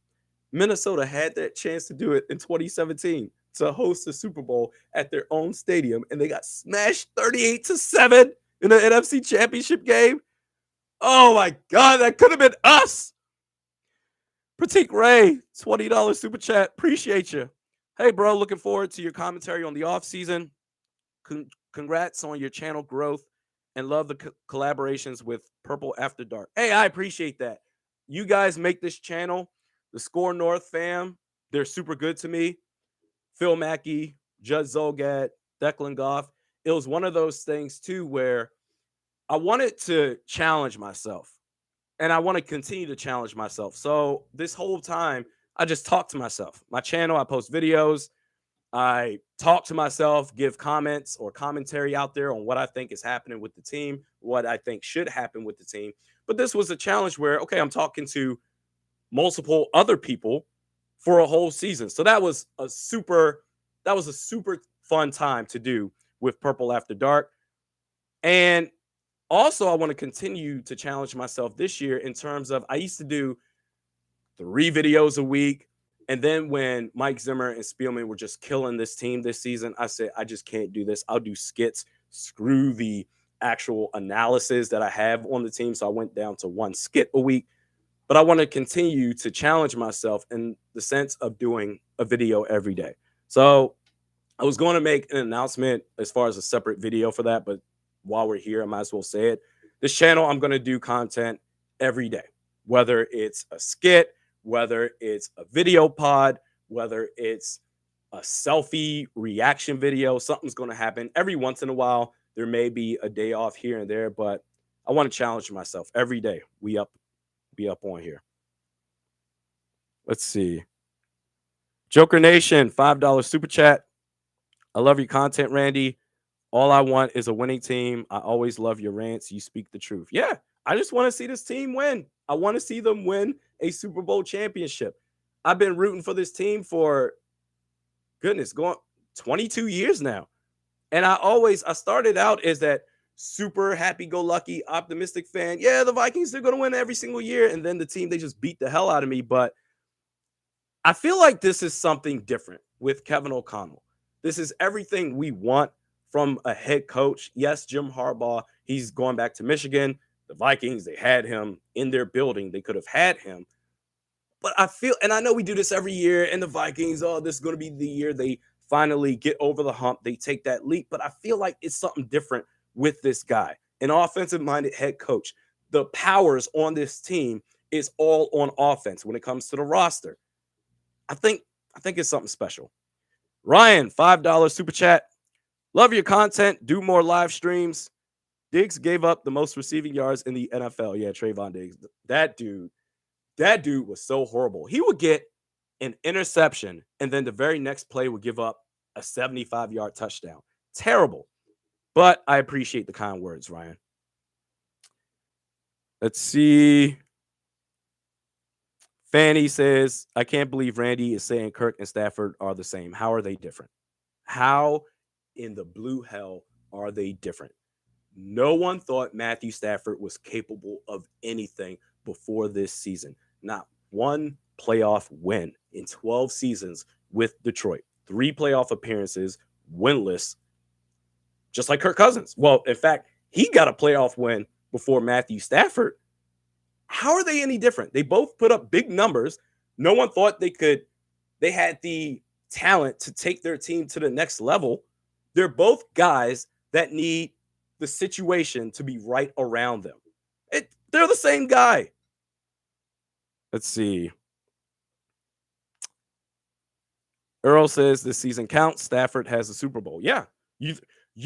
Minnesota had that chance to do it in 2017 to host the Super Bowl at their own stadium, and they got smashed 38-7 in the NFC Championship game. Oh my God, that could have been us. Pratik Ray, $20 super chat. Appreciate you. Hey, bro, looking forward to your commentary on the offseason. Congrats on your channel growth and love the collaborations with Purple After Dark. Hey, I appreciate that. You guys make this channel, the Score North fam, they're super good to me. Phil Mackey, Judd Zolgad, Declan Goff. It was one of those things, too, where I wanted to challenge myself and I want to continue to challenge myself. So this whole time, I just talk to myself. My channel, I post videos. I talk to myself, give comments or commentary out there on what I think is happening with the team, what I think should happen with the team. But this was a challenge where, okay, I'm talking to multiple other people for a whole season. So that was a super fun time to do with Purple After Dark. And also, I want to continue to challenge myself this year in terms of I used to do 3 videos a week. And then when Mike Zimmer and Spielman were just killing this team this season, I said, I just can't do this. I'll do skits. Screw the actual analysis that I have on the team. So I went down to 1 skit a week. But I want to continue to challenge myself in the sense of doing a video every day. So I was going to make an announcement as far as a separate video for that. But while we're here, I might as well say it. This channel, I'm going to do content every day, whether it's a skit, whether it's a video pod, whether it's a selfie reaction video, something's going to happen. Every once in a while, there may be a day off here and there, but I want to challenge myself every day. Be up on here. Let's see. Joker Nation, $5 super chat. I love your content, Randy. All I want is a winning team. I always love your rants. You speak the truth. Yeah, I just want to see this team win. I want to see them win a Super Bowl championship. I've been rooting for this team for, goodness, going 22 years now. And I started out as that super happy-go-lucky, optimistic fan. Yeah, the Vikings, they're going to win every single year. And then the team, they just beat the hell out of me. But I feel like this is something different with Kevin O'Connell. This is everything we want from a head coach. Yes, Jim Harbaugh, he's going back to Michigan. The Vikings, they had him in their building. They could have had him. But I feel, and I know we do this every year, and the Vikings, oh, this is going to be the year they finally get over the hump. They take that leap. But I feel like it's something different with this guy, an offensive-minded head coach. The powers on this team is all on offense when it comes to the roster. I think it's something special. Ryan, $5 super chat. Love your content. Do more live streams. Diggs gave up the most receiving yards in the NFL. Yeah, Trayvon Diggs. That dude was so horrible. He would get an interception, and then the very next play would give up a 75-yard touchdown. Terrible. But I appreciate the kind words, Ryan. Let's see. Fanny says, I can't believe Randy is saying Kirk and Stafford are the same. How are they different? How in the blue hell are they different? No one thought Matthew Stafford was capable of anything before this season. Not one playoff win in 12 seasons with Detroit. 3 playoff appearances, winless, just like Kirk Cousins. Well, in fact, he got a playoff win before Matthew Stafford. How are they any different? They both put up big numbers. No one thought they had the talent to take their team to the next level. They're both guys that need the situation to be right around them. They're the same guy. Let's see. Earl says this season counts. Stafford has a Super Bowl. Yeah. You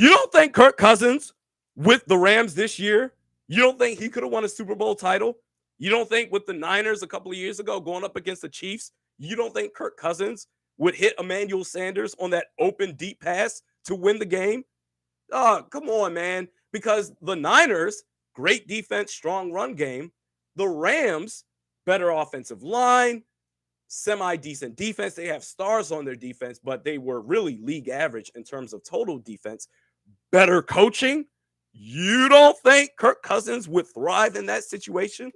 don't think Kirk Cousins with the Rams this year, you don't think he could have won a Super Bowl title? You don't think with the Niners a couple of years ago going up against the Chiefs, you don't think Kirk Cousins would hit Emmanuel Sanders on that open deep pass to win the game? Oh, come on, man. Because the Niners, great defense, strong run game. The Rams, better offensive line, semi-decent defense. They have stars on their defense, but they were really league average in terms of total defense. Better coaching. You don't think Kirk Cousins would thrive in that situation?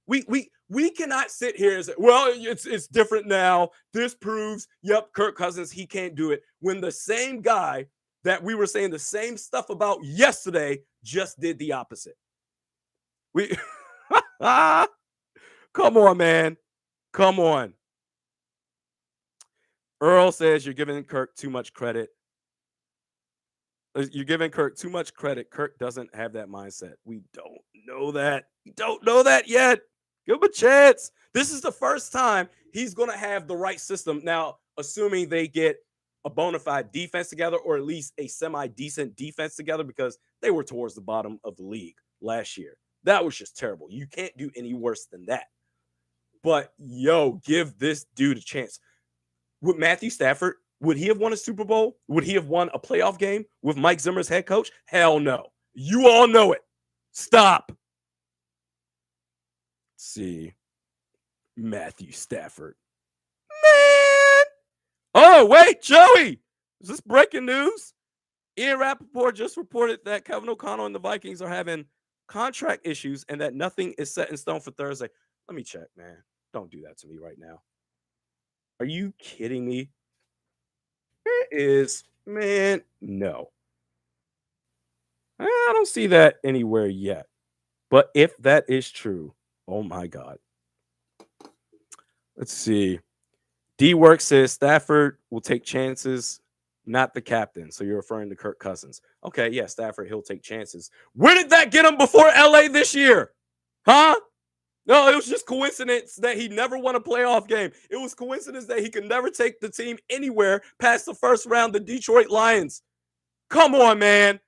We cannot sit here and say, well, it's different now. This proves, yep, Kirk Cousins, he can't do it. When the same guy that we were saying the same stuff about yesterday just did the opposite. Come on, man. Come on. Earl says you're giving Kirk too much credit. You're giving Kirk too much credit. Kirk doesn't have that mindset. We don't know that. We don't know that yet. Give him a chance. This is the first time he's going to have the right system. Now, assuming they get a bona fide defense together, or at least a semi-decent defense together, because they were towards the bottom of the league last year. That was just terrible. You can't do any worse than that. But, yo, give this dude a chance. With Matthew Stafford, would he have won a Super Bowl? Would he have won a playoff game with Mike Zimmer's head coach? Hell no. You all know it. Stop. Let's see. Matthew Stafford. Man. Oh, wait, Joey. Is this breaking news? Ian Rappaport just reported that Kevin O'Connell and the Vikings are having contract issues and that nothing is set in stone for Thursday. Let me check, man. Don't do that to me right now. Are you kidding me? It is, man, no. I don't see that anywhere yet. But if that is true, oh my God. Let's see. D-Work says Stafford will take chances, not the captain. So you're referring to Kirk Cousins. Okay, yeah, Stafford, he'll take chances. Where did that get him before LA this year? Huh? No, it was just coincidence that he never won a playoff game. It was coincidence that he could never take the team anywhere past the first round, the Detroit Lions. Come on, man.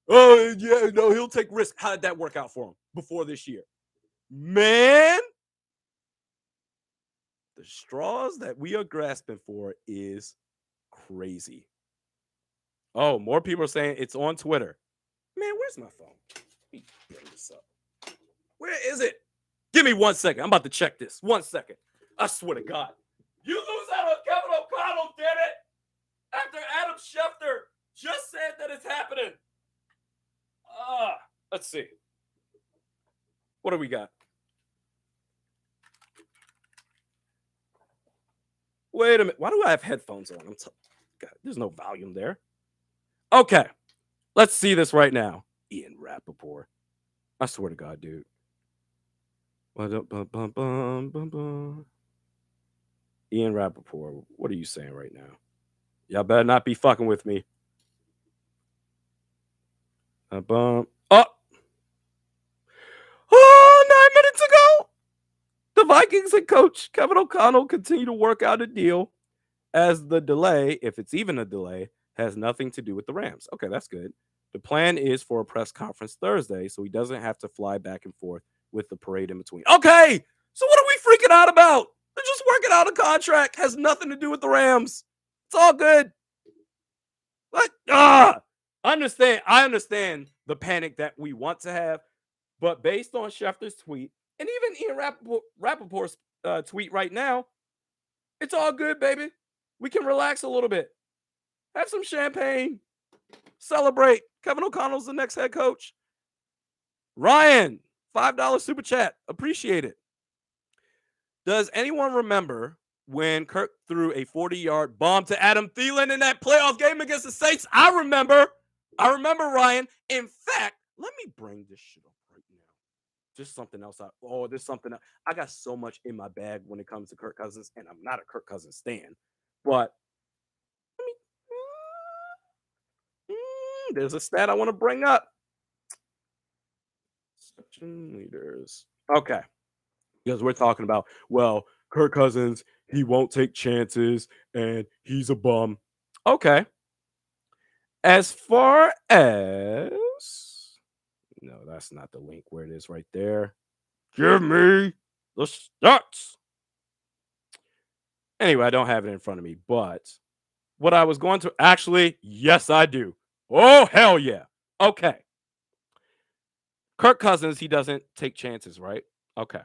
Oh, yeah, no, he'll take risk. How did that work out for him before this year? Man, the straws that we are grasping for is crazy. Oh, more people are saying it's on Twitter. Man, where's my phone? Let me bring this up. Where is it? Give me 1 second. I'm about to check this. 1 second. I swear to God. You lose out on Kevin O'Connell, did it? After Adam Schefter just said that it's happening. Let's see. What do we got? Wait a minute. Why do I have headphones on? God, there's no volume there. Okay. Let's see this right now. Ian Rappaport. I swear to God, dude. Ian Rappaport, what are you saying right now? Y'all better not be fucking with me. Oh, 9 minutes ago, the Vikings and coach Kevin O'Connell continue to work out a deal as the delay, if it's even a delay, has nothing to do with the Rams. Okay, that's good. The plan is for a press conference Thursday, so he doesn't have to fly back and forth with the parade in between. Okay, so what are we freaking out about? They're just working out a contract. Has nothing to do with the Rams. It's all good. What? I understand the panic that we want to have, but based on Schefter's tweet and even Ian Rappaport's tweet right now, it's all good, baby. We can relax a little bit. Have some champagne. Celebrate. Kevin O'Connell's the next head coach. Ryan, $5 super chat. Appreciate it. Does anyone remember when Kirk threw a 40-yard bomb to Adam Thielen in that playoff game against the Saints? I remember, Ryan. In fact, let me bring this shit up right now. Just something else. There's something else. I got so much in my bag when it comes to Kirk Cousins, and I'm not a Kirk Cousins stan. But there's a stat I want to bring up. Section leaders. Okay. Because we're talking about, well, Kirk Cousins, he won't take chances, and he's a bum. Okay. As far as... No, that's not the link where it is right there. Give me the stats. Anyway, I don't have it in front of me, but what I was going to... Actually, yes, I do. Oh, hell yeah. Okay. Kirk Cousins, he doesn't take chances, right? Okay.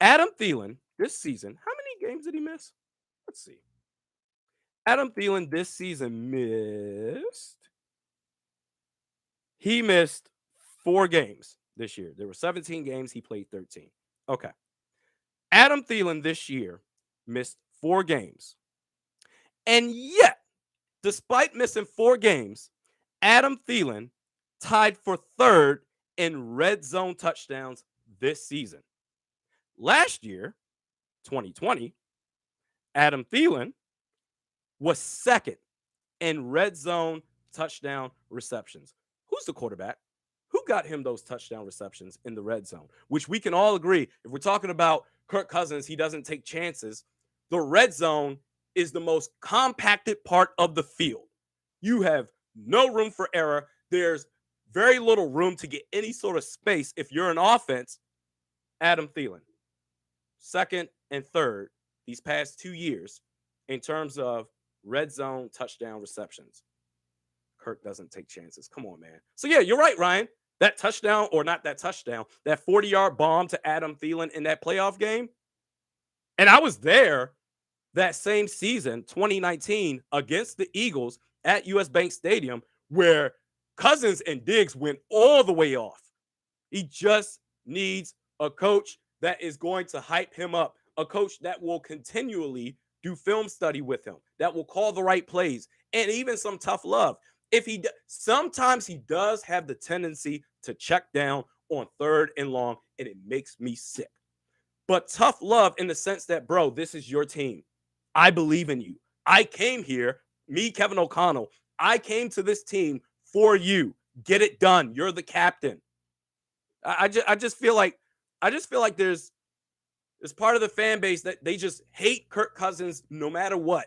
Adam Thielen, this season, how many games did he miss? Let's see. Adam Thielen this season he missed 4 games this year. There were 17 games. He played 13. Okay. Adam Thielen this year missed 4 games. And yet, despite missing 4 games, Adam Thielen tied for 3rd in red zone touchdowns this season. Last year, 2020, Adam Thielen was second in red zone touchdown receptions. Who's the quarterback? Who got him those touchdown receptions in the red zone? Which we can all agree, if we're talking about Kirk Cousins, he doesn't take chances. The red zone is the most compacted part of the field. You have no room for error. There's very little room to get any sort of space if you're an offense. Adam Thielen, second and third these past 2 years in terms of red zone touchdown receptions. Kirk doesn't take chances. Come on, man. So, yeah, you're right, Ryan. That touchdown, or not that touchdown, that 40-yard bomb to Adam Thielen in that playoff game. And I was there that same season, 2019, against the Eagles at US Bank Stadium, where Cousins and Diggs went all the way off. He just needs a coach that is going to hype him up, a coach that will continually do film study with him, that will call the right plays, and even some tough love. Sometimes he does have the tendency to check down on third and long, and it makes me sick. But tough love in the sense that, bro, this is your team. I believe in you. I came here, me, Kevin O'Connell, I came to this team for you. Get it done. You're the captain. I just feel like there's part of the fan base that they just hate Kirk Cousins no matter what,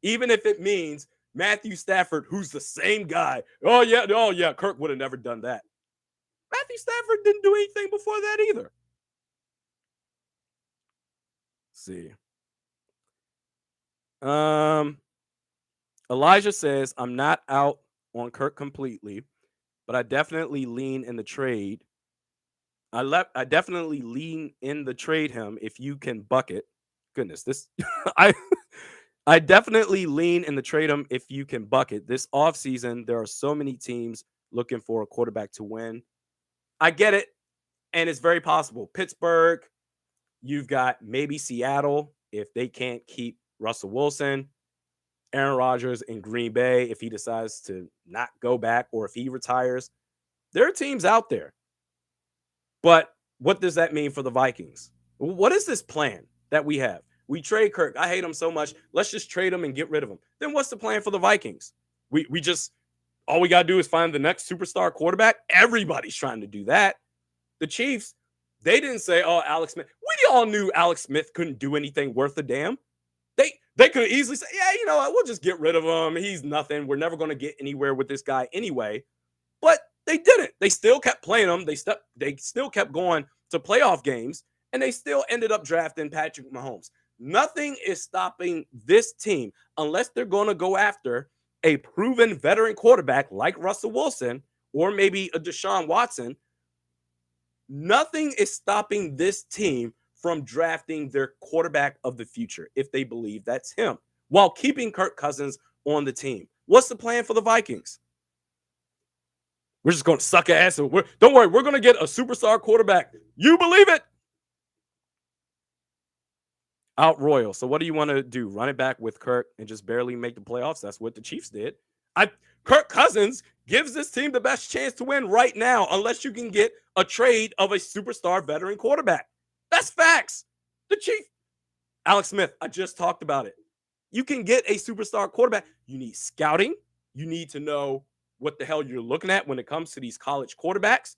even if it means Matthew Stafford, who's the same guy. Oh yeah, Kirk would have never done that. Matthew Stafford didn't do anything before that either. Let's see. Elijah says, I'm not out on Kirk completely, but I definitely lean in the trade. I definitely lean in the trade him if you can bucket. Goodness, this I definitely lean in the trade him if you can bucket. This offseason, there are so many teams looking for a quarterback to win. I get it, and it's very possible. Pittsburgh, you've got maybe Seattle if they can't keep Russell Wilson. Aaron Rodgers in Green Bay if he decides to not go back or if he retires. There are teams out there. But what does that mean for the Vikings? What is this plan that we have? We trade Kirk. I hate him so much. Let's just trade him and get rid of him. Then what's the plan for the Vikings? We just, all we got to do is find the next superstar quarterback. Everybody's trying to do that. The Chiefs, they didn't say, oh, Alex Smith. We all knew Alex Smith couldn't do anything worth a damn. They could easily say, yeah, you know what? We'll just get rid of him. He's nothing. We're never going to get anywhere with this guy anyway. But they didn't. They still kept playing him. They still kept going to playoff games, and they still ended up drafting Patrick Mahomes. Nothing is stopping this team unless they're going to go after a proven veteran quarterback like Russell Wilson or maybe a Deshaun Watson. Nothing is stopping this team from drafting their quarterback of the future if they believe that's him, while keeping Kirk Cousins on the team. What's the plan for the Vikings? We're just going to suck ass. Don't worry, we're going to get a superstar quarterback. You believe it? Out Royal. So what do you want to do? Run it back with Kirk and just barely make the playoffs? That's what the Chiefs did. Kirk Cousins gives this team the best chance to win right now, unless you can get a trade of a superstar veteran quarterback. That's facts. The Chiefs. Alex Smith, I just talked about it. You can get a superstar quarterback. You need scouting. You need to know what the hell you're looking at when it comes to these college quarterbacks.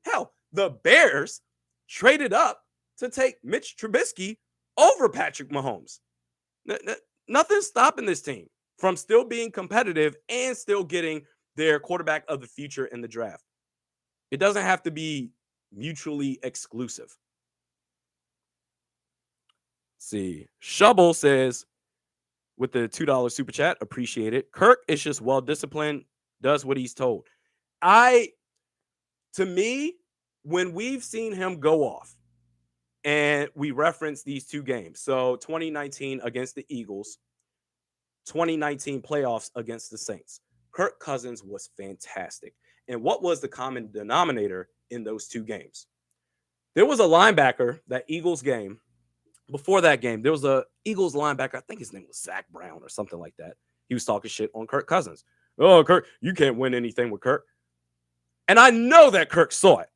Hell, the Bears traded up to take Mitch Trubisky over Patrick Mahomes. Nothing's stopping this team from still being competitive and still getting their quarterback of the future in the draft. It doesn't have to be mutually exclusive. Let's see. Shubble says, with the $2 super chat, appreciate it. Kirk is just well-disciplined, does what he's told. To me, when we've seen him go off, and we reference these two games, so 2019 against the Eagles, 2019 playoffs against the Saints, Kirk Cousins was fantastic. And what was the common denominator in those two games? There was a linebacker, that Eagles game. Before that game, there was a Eagles linebacker. I think his name was Zach Brown or something like that. He was talking shit on Kirk Cousins. Oh, Kirk, you can't win anything with Kirk. And I know that Kirk saw it.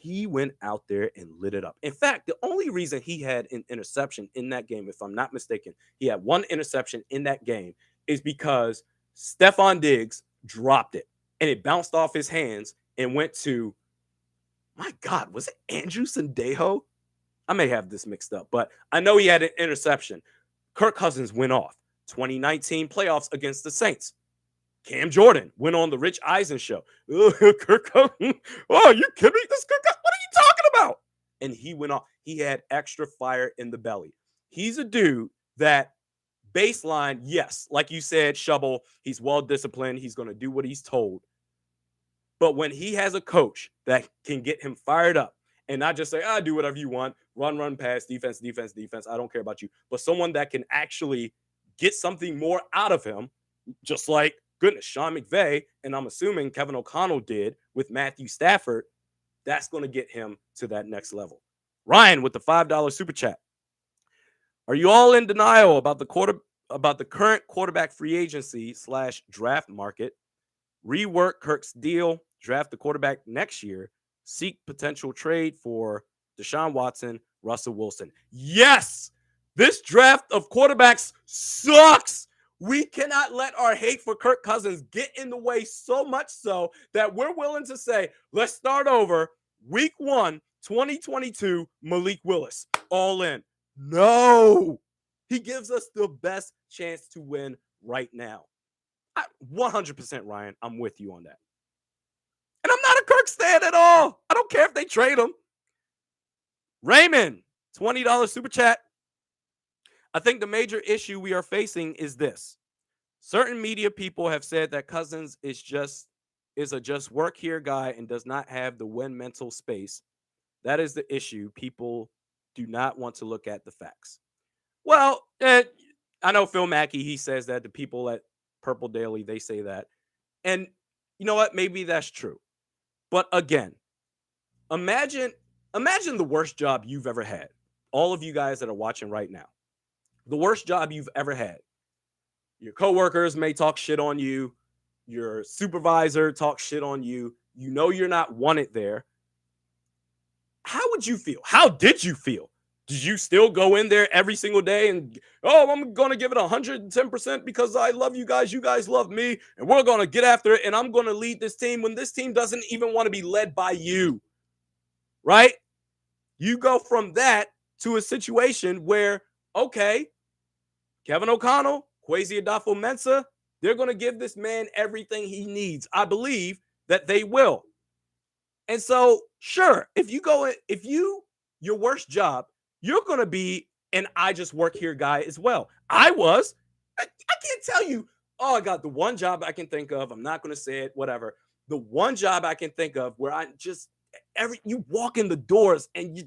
he went out there and lit it up. In fact, the only reason he had an interception in that game, if I'm not mistaken, he had one interception in that game, is because Stephon Diggs dropped it and it bounced off his hands and went to, my God, was it Andrew Sendejo? I may have this mixed up, but I know he had an interception. Kirk Cousins went off. 2019 playoffs against the Saints. Cam Jordan went on the Rich Eisen show. Kirk Cousins. Oh, you kidding me? This Kirk Cousins, what are you talking about? And he went off. He had extra fire in the belly. He's a dude that baseline, yes, like you said, Shubble, he's well disciplined. He's going to do what he's told. But when he has a coach that can get him fired up and not just say, do whatever you want, run, pass, defense, I don't care about you, but someone that can actually get something more out of him, just like, goodness, Sean McVay, and I'm assuming Kevin O'Connell did with Matthew Stafford, that's going to get him to that next level. Ryan with the $5 super chat. Are you all in denial about the current quarterback free agency / draft market? Rework Kirk's deal, draft the quarterback next year, seek potential trade for Deshaun Watson, Russell Wilson. Yes, this draft of quarterbacks sucks. We cannot let our hate for Kirk Cousins get in the way so much so that we're willing to say, let's start over. Week 1, 2022, Malik Willis, all in. No, he gives us the best chance to win right now. 100%, Ryan, I'm with you on that. And I'm not a Kirk stan at all. I don't care if they trade him. Raymond, $20 super chat. I think the major issue we are facing is this. Certain media people have said that Cousins is a just work here guy and does not have the win mental space. That is the issue. People do not want to look at the facts. Well, I know Phil Mackey, he says that. The people at Purple Daily, they say that. And you know what? Maybe that's true. But again, imagine the worst job you've ever had. All of you guys that are watching right now. The worst job you've ever had. Your coworkers may talk shit on you. Your supervisor talks shit on you. You know you're not wanted there. How would you feel? How did you feel? Did you still go in there every single day and, I'm going to give it 110% because I love you guys love me, and we're going to get after it, and I'm going to lead this team when this team doesn't even want to be led by you, right? You go from that to a situation where, okay, Kevin O'Connell, Kwesi Adolfo-Mensah, they're going to give this man everything he needs. I believe that they will. And so, sure, your worst job, you're going to be an I just work here guy as well. I can't tell you, I got the one job I can think of. I'm not going to say it, whatever. The one job I can think of where you walk in the doors and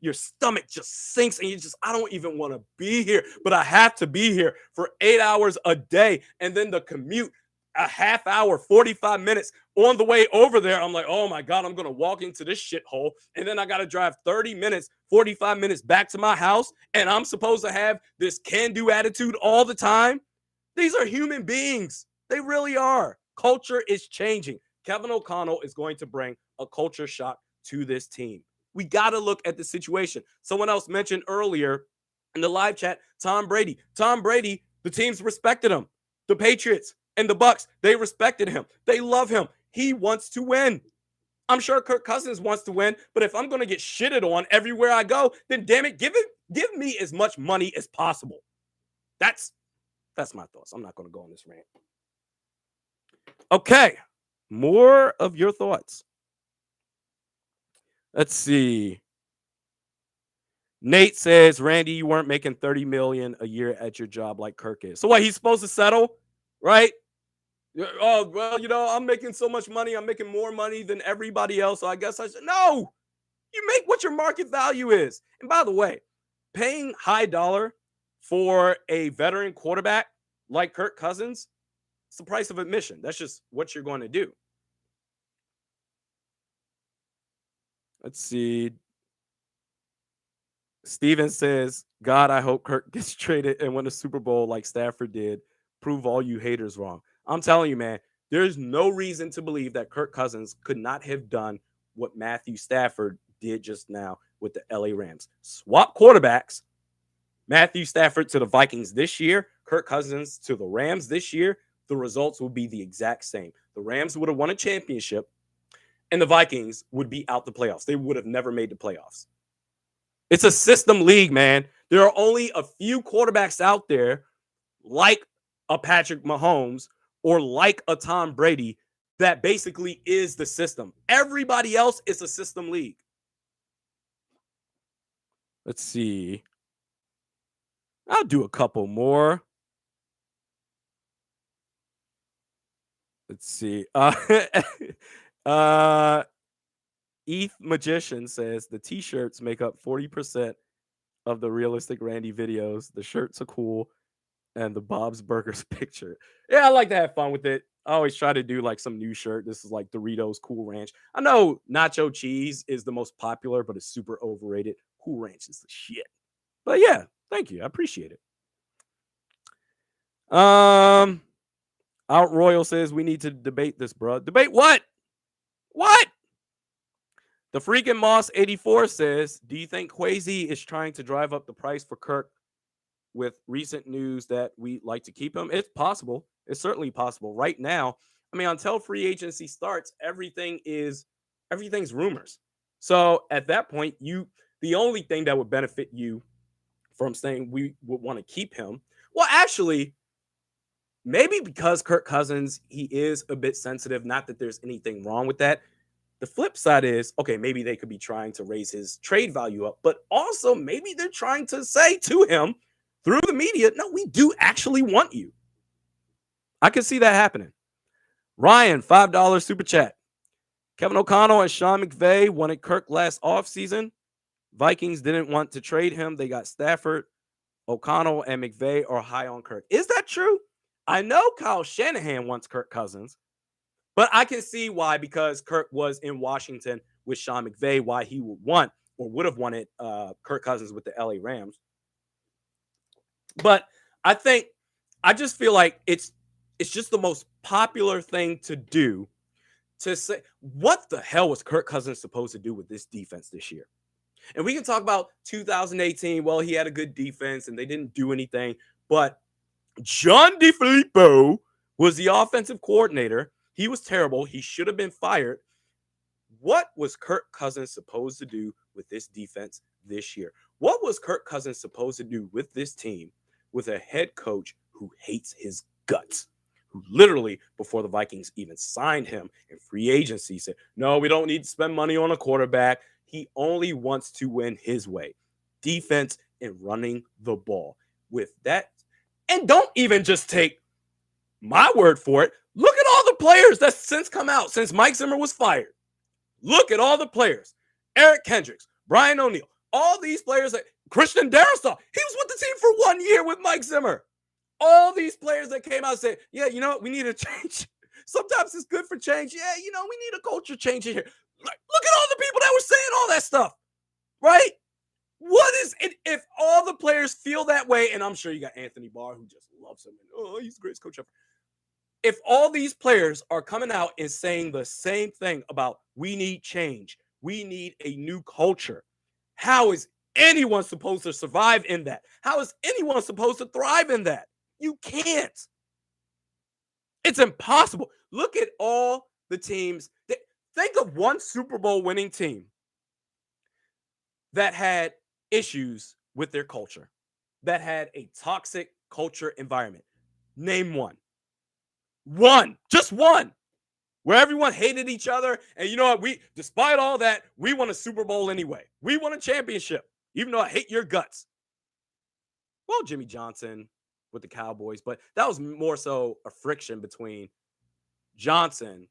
your stomach just sinks and I don't even want to be here, but I have to be here for 8 hours a day. And then the commute, a half hour, 45 minutes on the way over there. I'm like, oh my God, I'm going to walk into this shithole. And then I got to drive 30 minutes, 45 minutes back to my house. And I'm supposed to have this can-do attitude all the time. These are human beings. They really are. Culture is changing. Kevin O'Connell is going to bring a culture shock to this team. We got to look at the situation. Someone else mentioned earlier in the live chat, Tom Brady. Tom Brady, the teams respected him. The Patriots and the Bucks, they respected him. They love him. He wants to win. I'm sure Kirk Cousins wants to win, but if I'm going to get shitted on everywhere I go, then damn it, give me as much money as possible. That's my thoughts. I'm not going to go on this rant. Okay, more of your thoughts. Let's see. Nate says, Randy, you weren't making $30 million a year at your job like Kirk is. So what, he's supposed to settle, right? Oh, well, I'm making so much money. I'm making more money than everybody else. So I guess I should. No, you make what your market value is. And by the way, paying high dollar for a veteran quarterback like Kirk Cousins, it's the price of admission. That's just what you're going to do. Let's see. Steven says, God, I hope Kirk gets traded and win a Super Bowl like Stafford did. Prove all you haters wrong. I'm telling you, man, there's no reason to believe that Kirk Cousins could not have done what Matthew Stafford did just now with the LA Rams. Swap quarterbacks. Matthew Stafford to the Vikings this year, Kirk Cousins to the Rams this year. The results will be the exact same. The Rams would have won a championship, and the Vikings would be out the playoffs. They would have never made the playoffs. It's a system league, man. There are only a few quarterbacks out there like a Patrick Mahomes or like a Tom Brady that basically is the system. Everybody else is a system league. Let's see. I'll do a couple more. Let's see. ETH Magician says the t-shirts make up 40% of the realistic Randy videos. The shirts are cool, and the Bob's Burgers picture. Yeah, I like to have fun with it. I always try to do like some new shirt. This is like Doritos Cool Ranch. I know nacho cheese is the most popular, but it's super overrated. Cool Ranch is the shit. But yeah, thank you. I appreciate it. Out Royal says we need to debate this, bro. Debate what? What? The freaking Moss 84 says, do you think Kwesi is trying to drive up the price for Kirk with recent news that we like to keep him? It's possible. It's certainly possible. Right now, I mean, until free agency starts, everything's rumors. So at that point, the only thing that would benefit you from saying we would want to keep him, well, actually, maybe because Kirk Cousins, he is a bit sensitive. Not that there's anything wrong with that. The flip side is, okay, maybe they could be trying to raise his trade value up, but also maybe they're trying to say to him through the media, no, we do actually want you. I can see that happening. Ryan, $5 super chat. Kevin O'Connell and Sean McVay wanted Kirk last offseason. Vikings didn't want to trade him. They got Stafford. O'Connell and McVay are high on Kirk. Is that true? I know Kyle Shanahan wants Kirk Cousins. But I can see why, because Kirk was in Washington with Sean McVay, why he would have wanted Kirk Cousins with the LA Rams. But I just feel like it's just the most popular thing to do to say, what the hell was Kirk Cousins supposed to do with this defense this year? And we can talk about 2018. Well, he had a good defense and they didn't do anything. But John DeFilippo was the offensive coordinator. He was terrible. He should have been fired. What was Kirk Cousins supposed to do with this defense this year? What was Kirk Cousins supposed to do with this team with a head coach who hates his guts, who literally, before the Vikings even signed him in free agency, said, no, we don't need to spend money on a quarterback. He only wants to win his way. Defense and running the ball. With that, and don't even just take my word for it. Look at all the players that's since come out since Mike Zimmer was fired. Look at all the players. Eric Kendricks, Brian O'Neill, all these players. Christian Darrisaw, he was with the team for 1 year with Mike Zimmer. All these players that came out and said, yeah, you know what? We need a change. Sometimes it's good for change. Yeah, you know, we need a culture change in here. Look at all the people that were saying all that stuff, right? What is it if all the players feel that way? And I'm sure you got Anthony Barr, who just loves him. And, oh, he's the greatest coach ever. If all these players are coming out and saying the same thing about we need change, we need a new culture, how is anyone supposed to survive in that? How is anyone supposed to thrive in that? You can't. It's impossible. Look at all the teams. Think of one Super Bowl winning team that had issues with their culture, that had a toxic culture environment. Name one. One, just one, where everyone hated each other. And you know what? Despite all that, we won a Super Bowl anyway. We won a championship, even though I hate your guts. Well, Jimmy Johnson with the Cowboys, but that was more so a friction between Johnson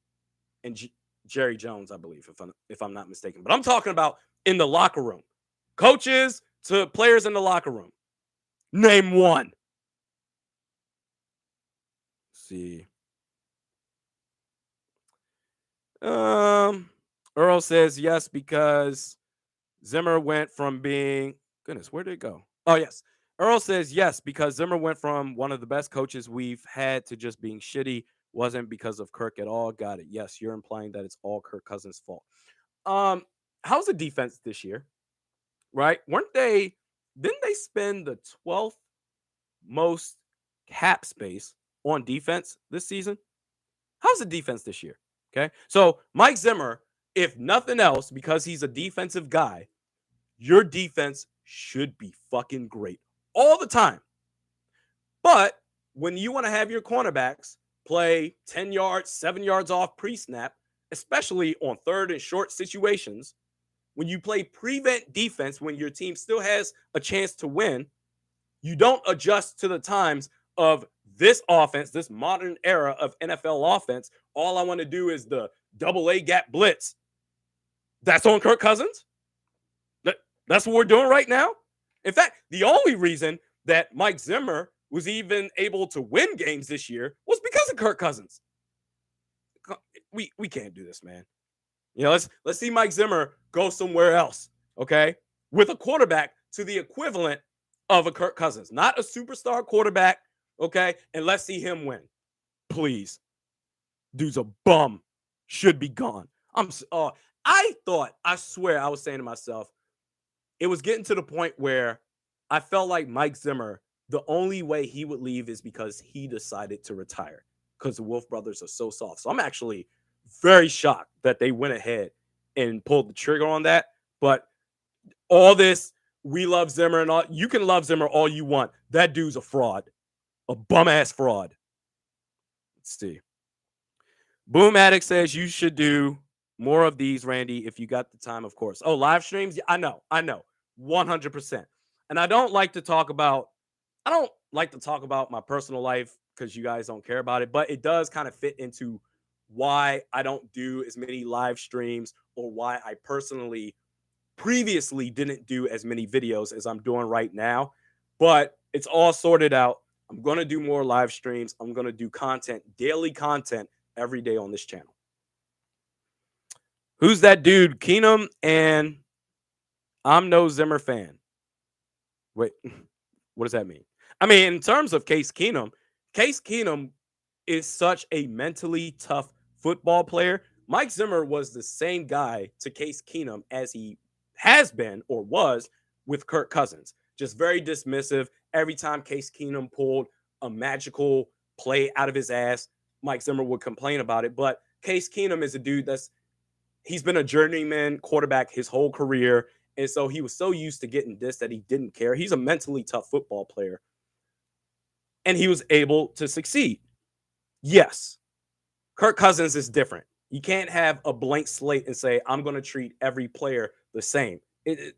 and Jerry Jones, I believe, if I'm not mistaken. But I'm talking about in the locker room, coaches to players in the locker room. Name one. Let's see. Earl says yes, because Zimmer went from being, goodness, where did it go? Oh, yes. Earl says yes, because Zimmer went from one of the best coaches we've had to just being shitty. Wasn't because of Kirk at all. Got it. Yes, you're implying that it's all Kirk Cousins' fault. How's the defense this year? Right? Didn't they spend the 12th most cap space on defense this season? How's the defense this year? Okay. So Mike Zimmer, if nothing else, because he's a defensive guy, your defense should be fucking great all the time. But when you want to have your cornerbacks play 10 yards, 7 yards off pre-snap, especially on third and short situations, when you play prevent defense, when your team still has a chance to win, you don't adjust to the times of this offense, this modern era of NFL offense. All I want to do is the double A gap blitz. That's on Kirk Cousins. That's what we're doing right now. In fact, the only reason that Mike Zimmer was even able to win games this year was because of Kirk Cousins. We can't do this, man. You know, let's see Mike Zimmer go somewhere else, okay? With a quarterback to the equivalent of a Kirk Cousins, not a superstar quarterback, okay? And let's see him win. Please. Dude's a bum. Should be gone. I swear I was saying to myself, it was getting to the point where I felt like Mike Zimmer, the only way he would leave is because he decided to retire because the Wolf brothers are so soft. So I'm actually very shocked that they went ahead and pulled the trigger on that. But all this, we love Zimmer and all, you can love Zimmer all you want. That dude's a fraud, a bum-ass fraud. Let's see. Boom Addict says you should do more of these, Randy, if you got the time, of course. Oh, live streams? Yeah, I know. 100%. And I don't like to talk about my personal life because you guys don't care about it, but it does kind of fit into why I don't do as many live streams or why I personally previously didn't do as many videos as I'm doing right now. But it's all sorted out. I'm going to do more live streams. I'm going to do content, daily content every day on this channel. Who's that dude? Keenum, and I'm no Zimmer fan. Wait, what does that mean? I mean, in terms of Case Keenum is such a mentally tough football player. Mike Zimmer was the same guy to Case Keenum as he has been or was with Kirk Cousins. Just very dismissive. Every time Case Keenum pulled a magical play out of his ass, Mike Zimmer would complain about it. But Case Keenum is a dude he's been a journeyman quarterback his whole career. And so he was so used to getting dissed that he didn't care. He's a mentally tough football player. And he was able to succeed. Yes, Kirk Cousins is different. You can't have a blank slate and say, I'm going to treat every player the same.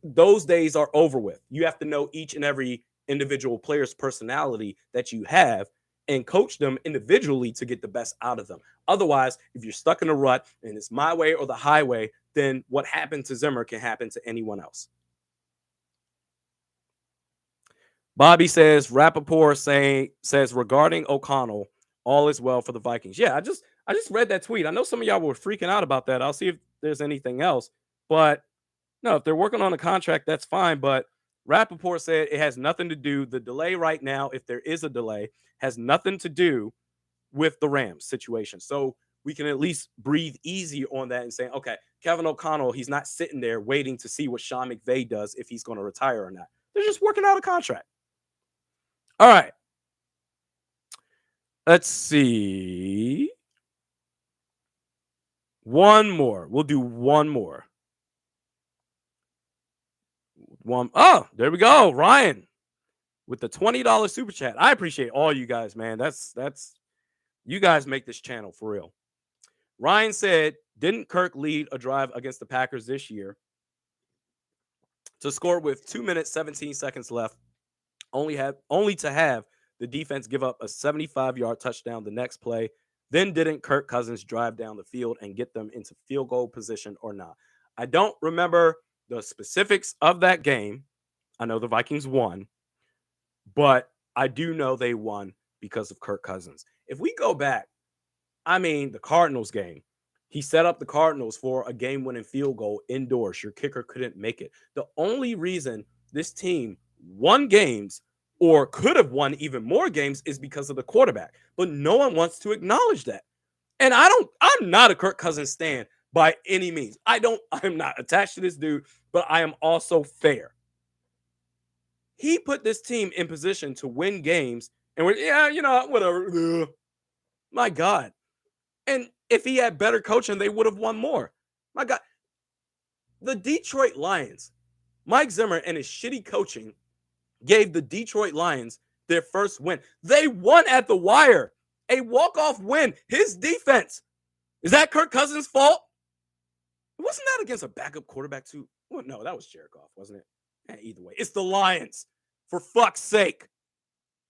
Those days are over with. You have to know each and every individual player's personality that you have and coach them individually to get the best out of them. Otherwise, if you're stuck in a rut and it's my way or the highway, then what happened to Zimmer can happen to anyone else. Bobby says, Rappaport says regarding O'Connell, all is well for the Vikings. Yeah, I just read that tweet. I know some of y'all were freaking out about that. I'll see if there's anything else. But no, if they're working on a contract, that's fine. But Rappaport said it has nothing to do. The delay right now, if there is a delay, has nothing to do with the Rams situation. So we can at least breathe easy on that and say, okay, Kevin O'Connell, he's not sitting there waiting to see what Sean McVay does if he's going to retire or not. They're just working out a contract. All right. Let's see. One more. We'll do one more. Oh, there we go. Ryan with the $20 super chat. I appreciate all you guys, man. That's you guys make this channel for real. Ryan said, didn't Kirk lead a drive against the Packers this year to score with 2 minutes, 17 seconds left, only to have the defense give up a 75-yard touchdown the next play? Then didn't Kirk Cousins drive down the field and get them into field goal position or not? I don't remember the specifics of that game. I know the Vikings won, but I do know they won because of Kirk Cousins. If we go back, the Cardinals game, he set up the Cardinals for a game-winning field goal indoors. Your kicker couldn't make it. The only reason this team won games or could have won even more games is because of the quarterback. But no one wants to acknowledge that. And I'm not a Kirk Cousins stan by any means. I'm not attached to this dude, but I am also fair. He put this team in position to win games, and whatever. My God. And if he had better coaching, they would have won more. My God. The Detroit Lions, Mike Zimmer and his shitty coaching gave the Detroit Lions their first win. They won at the wire. A walk-off win. His defense. Is that Kirk Cousins' fault? Wasn't that against a backup quarterback too? Well, no, that was Jerichoff, wasn't it? Either way, it's the Lions. For fuck's sake.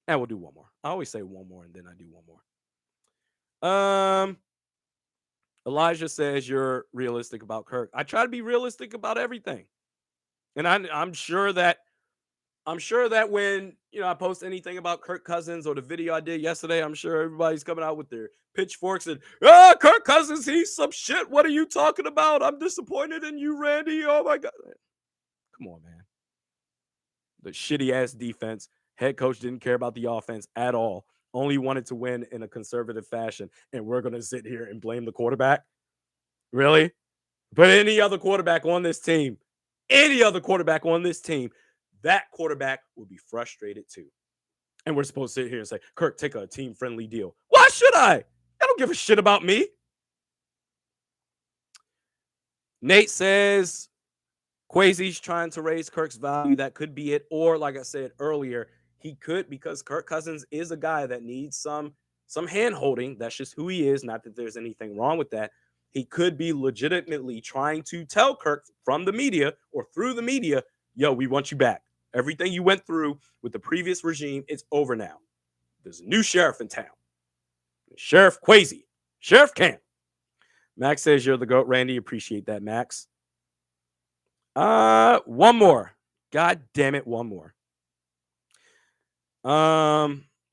And we'll do one more. I always say one more and then I do one more. Elijah says you're realistic about Kirk. I try to be realistic about everything. And I'm sure that when I post anything about Kirk Cousins or the video I did yesterday, I'm sure everybody's coming out with their pitchforks and Kirk Cousins, he's some shit. What are you talking about? I'm disappointed in you, Randy. Oh my God. Come on, man. The shitty ass defense. Head coach didn't care about the offense at all. Only wanted to win in a conservative fashion. And we're going to sit here and blame the quarterback? Really? But any other quarterback on this team, that quarterback will be frustrated too. And we're supposed to sit here and say, Kirk, take a team-friendly deal. Why should I? I don't give a shit about me. Nate says, Kwesi's trying to raise Kirk's value. That could be it. Or, like I said earlier, he could, because Kirk Cousins is a guy that needs some hand-holding. That's just who he is. Not that there's anything wrong with that. He could be legitimately trying to tell Kirk from the media or through the media, yo, we want you back. Everything you went through with the previous regime, it's over now. There's a new sheriff in town. Sheriff Kwesi. Sheriff Cam. Max says you're the GOAT, Randy. Appreciate that, Max. One more. God damn it, one more.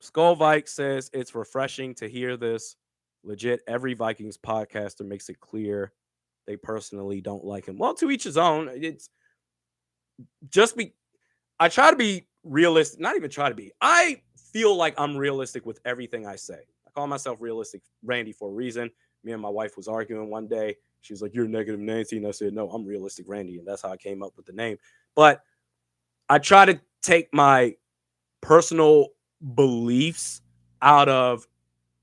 Skull Vike says it's refreshing to hear this. Legit, every Vikings podcaster makes it clear they personally don't like him. Well, to each his own. It's just I try to be realistic. Not even try to be. I feel like I'm realistic with everything I say. I call myself Realistic Randy for a reason. Me and my wife was arguing one day. She was like, you're Negative Nancy. And I said, no, I'm Realistic Randy. And that's how I came up with the name. But I try to take my personal beliefs out of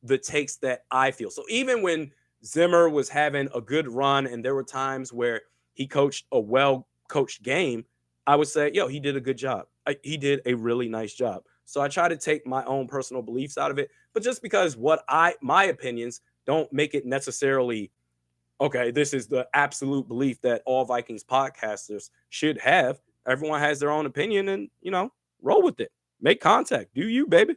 the takes that I feel. So even when Zimmer was having a good run and there were times where he coached a well-coached game, I would say, yo, he did a good job. He did a really nice job. So I try to take my own personal beliefs out of it. But just because my opinions don't make it necessarily, okay, this is the absolute belief that all Vikings podcasters should have. Everyone has their own opinion and, roll with it. Make contact. Do you, baby?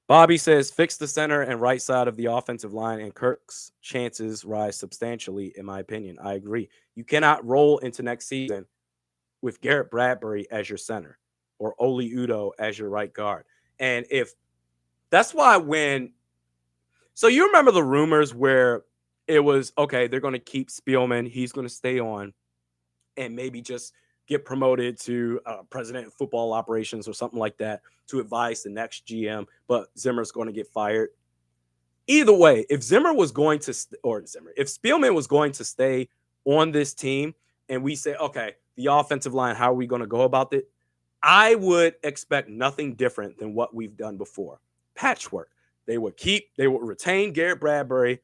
Bobby says, fix the center and right side of the offensive line, and Kirk's chances rise substantially, in my opinion. I agree. You cannot roll into next season with Garrett Bradbury as your center or Oli Udoh as your right guard. And that's why so you remember the rumors where it was, okay, they're going to keep Spielman. He's going to stay on and maybe just get promoted to president of football operations or something like that to advise the next GM, but Zimmer's going to get fired. Either way, if Spielman was going to stay on this team and we say, okay, the offensive line, how are we going to go about it? I would expect nothing different than what we've done before. Patchwork. They would retain Garrett Bradbury,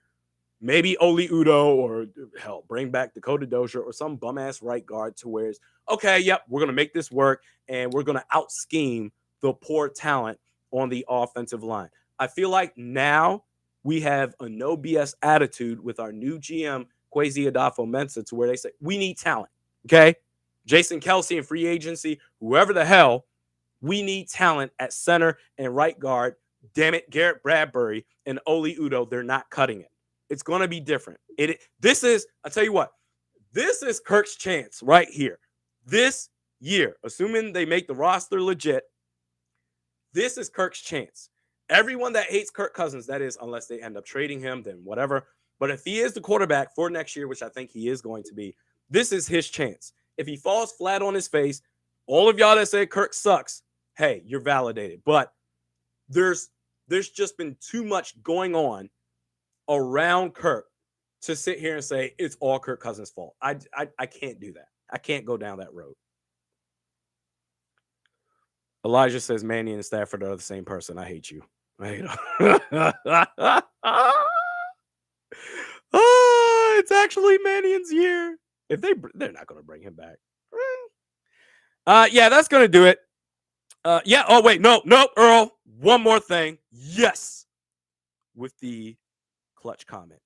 maybe Oli Udoh, or hell, bring back Dakota Dozier or some bum-ass right guard to where it's, okay, yep, we're going to make this work, and we're going to out-scheme the poor talent on the offensive line. I feel like now we have a no BS attitude with our new GM, Kwesi Adolfo-Mensah, to where they say, we need talent, okay? Jason Kelce in free agency, whoever the hell, we need talent at center and right guard. Damn it, Garrett Bradbury and Oli Udoh, they're not cutting it. It's going to be different. I'll tell you what, this is Kirk's chance right here. This year, assuming they make the roster legit, this is Kirk's chance. Everyone that hates Kirk Cousins, that is, unless they end up trading him, then whatever. But if he is the quarterback for next year, which I think he is going to be, this is his chance. If he falls flat on his face, all of y'all that say Kirk sucks, hey, you're validated. But there's just been too much going on around Kirk to sit here and say it's all Kirk Cousins' fault. I can't do that. I can't go down that road. Elijah says Manny and Stafford are the same person. I hate you. I hate him. Oh, it's actually Mannion's year. If they're not going to bring him back. Yeah, that's going to do it. Yeah. Oh wait, no, Earl. One more thing. Yes, with the clutch comment.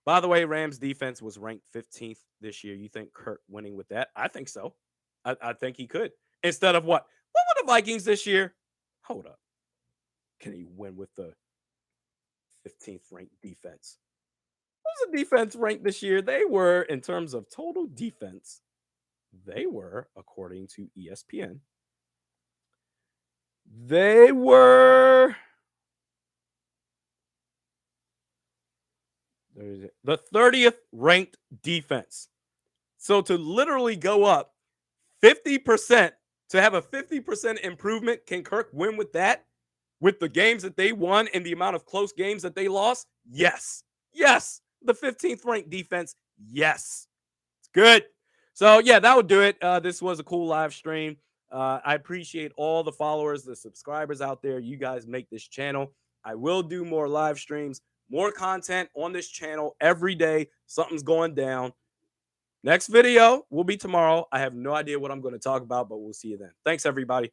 By the way, Rams defense was ranked 15th this year. You think Kirk winning with that? I think so. I think he could. Instead of what? What were the Vikings this year? Hold up. Can he win with the 15th ranked defense? What was the defense ranked this year? They were, in terms of total defense, they were, according to ESPN, they were the 30th ranked defense. So to literally go up 50%, to have a 50% improvement, can Kirk win with that? With the games that they won and the amount of close games that they lost? Yes. Yes. The 15th ranked defense? Yes. It's good. So, yeah, that would do it. This was a cool live stream. I appreciate all the followers, the subscribers out there. You guys make this channel. I will do more live streams, more content on this channel every day. Something's going down. Next video will be tomorrow. I have no idea what I'm going to talk about, but we'll see you then. Thanks, everybody.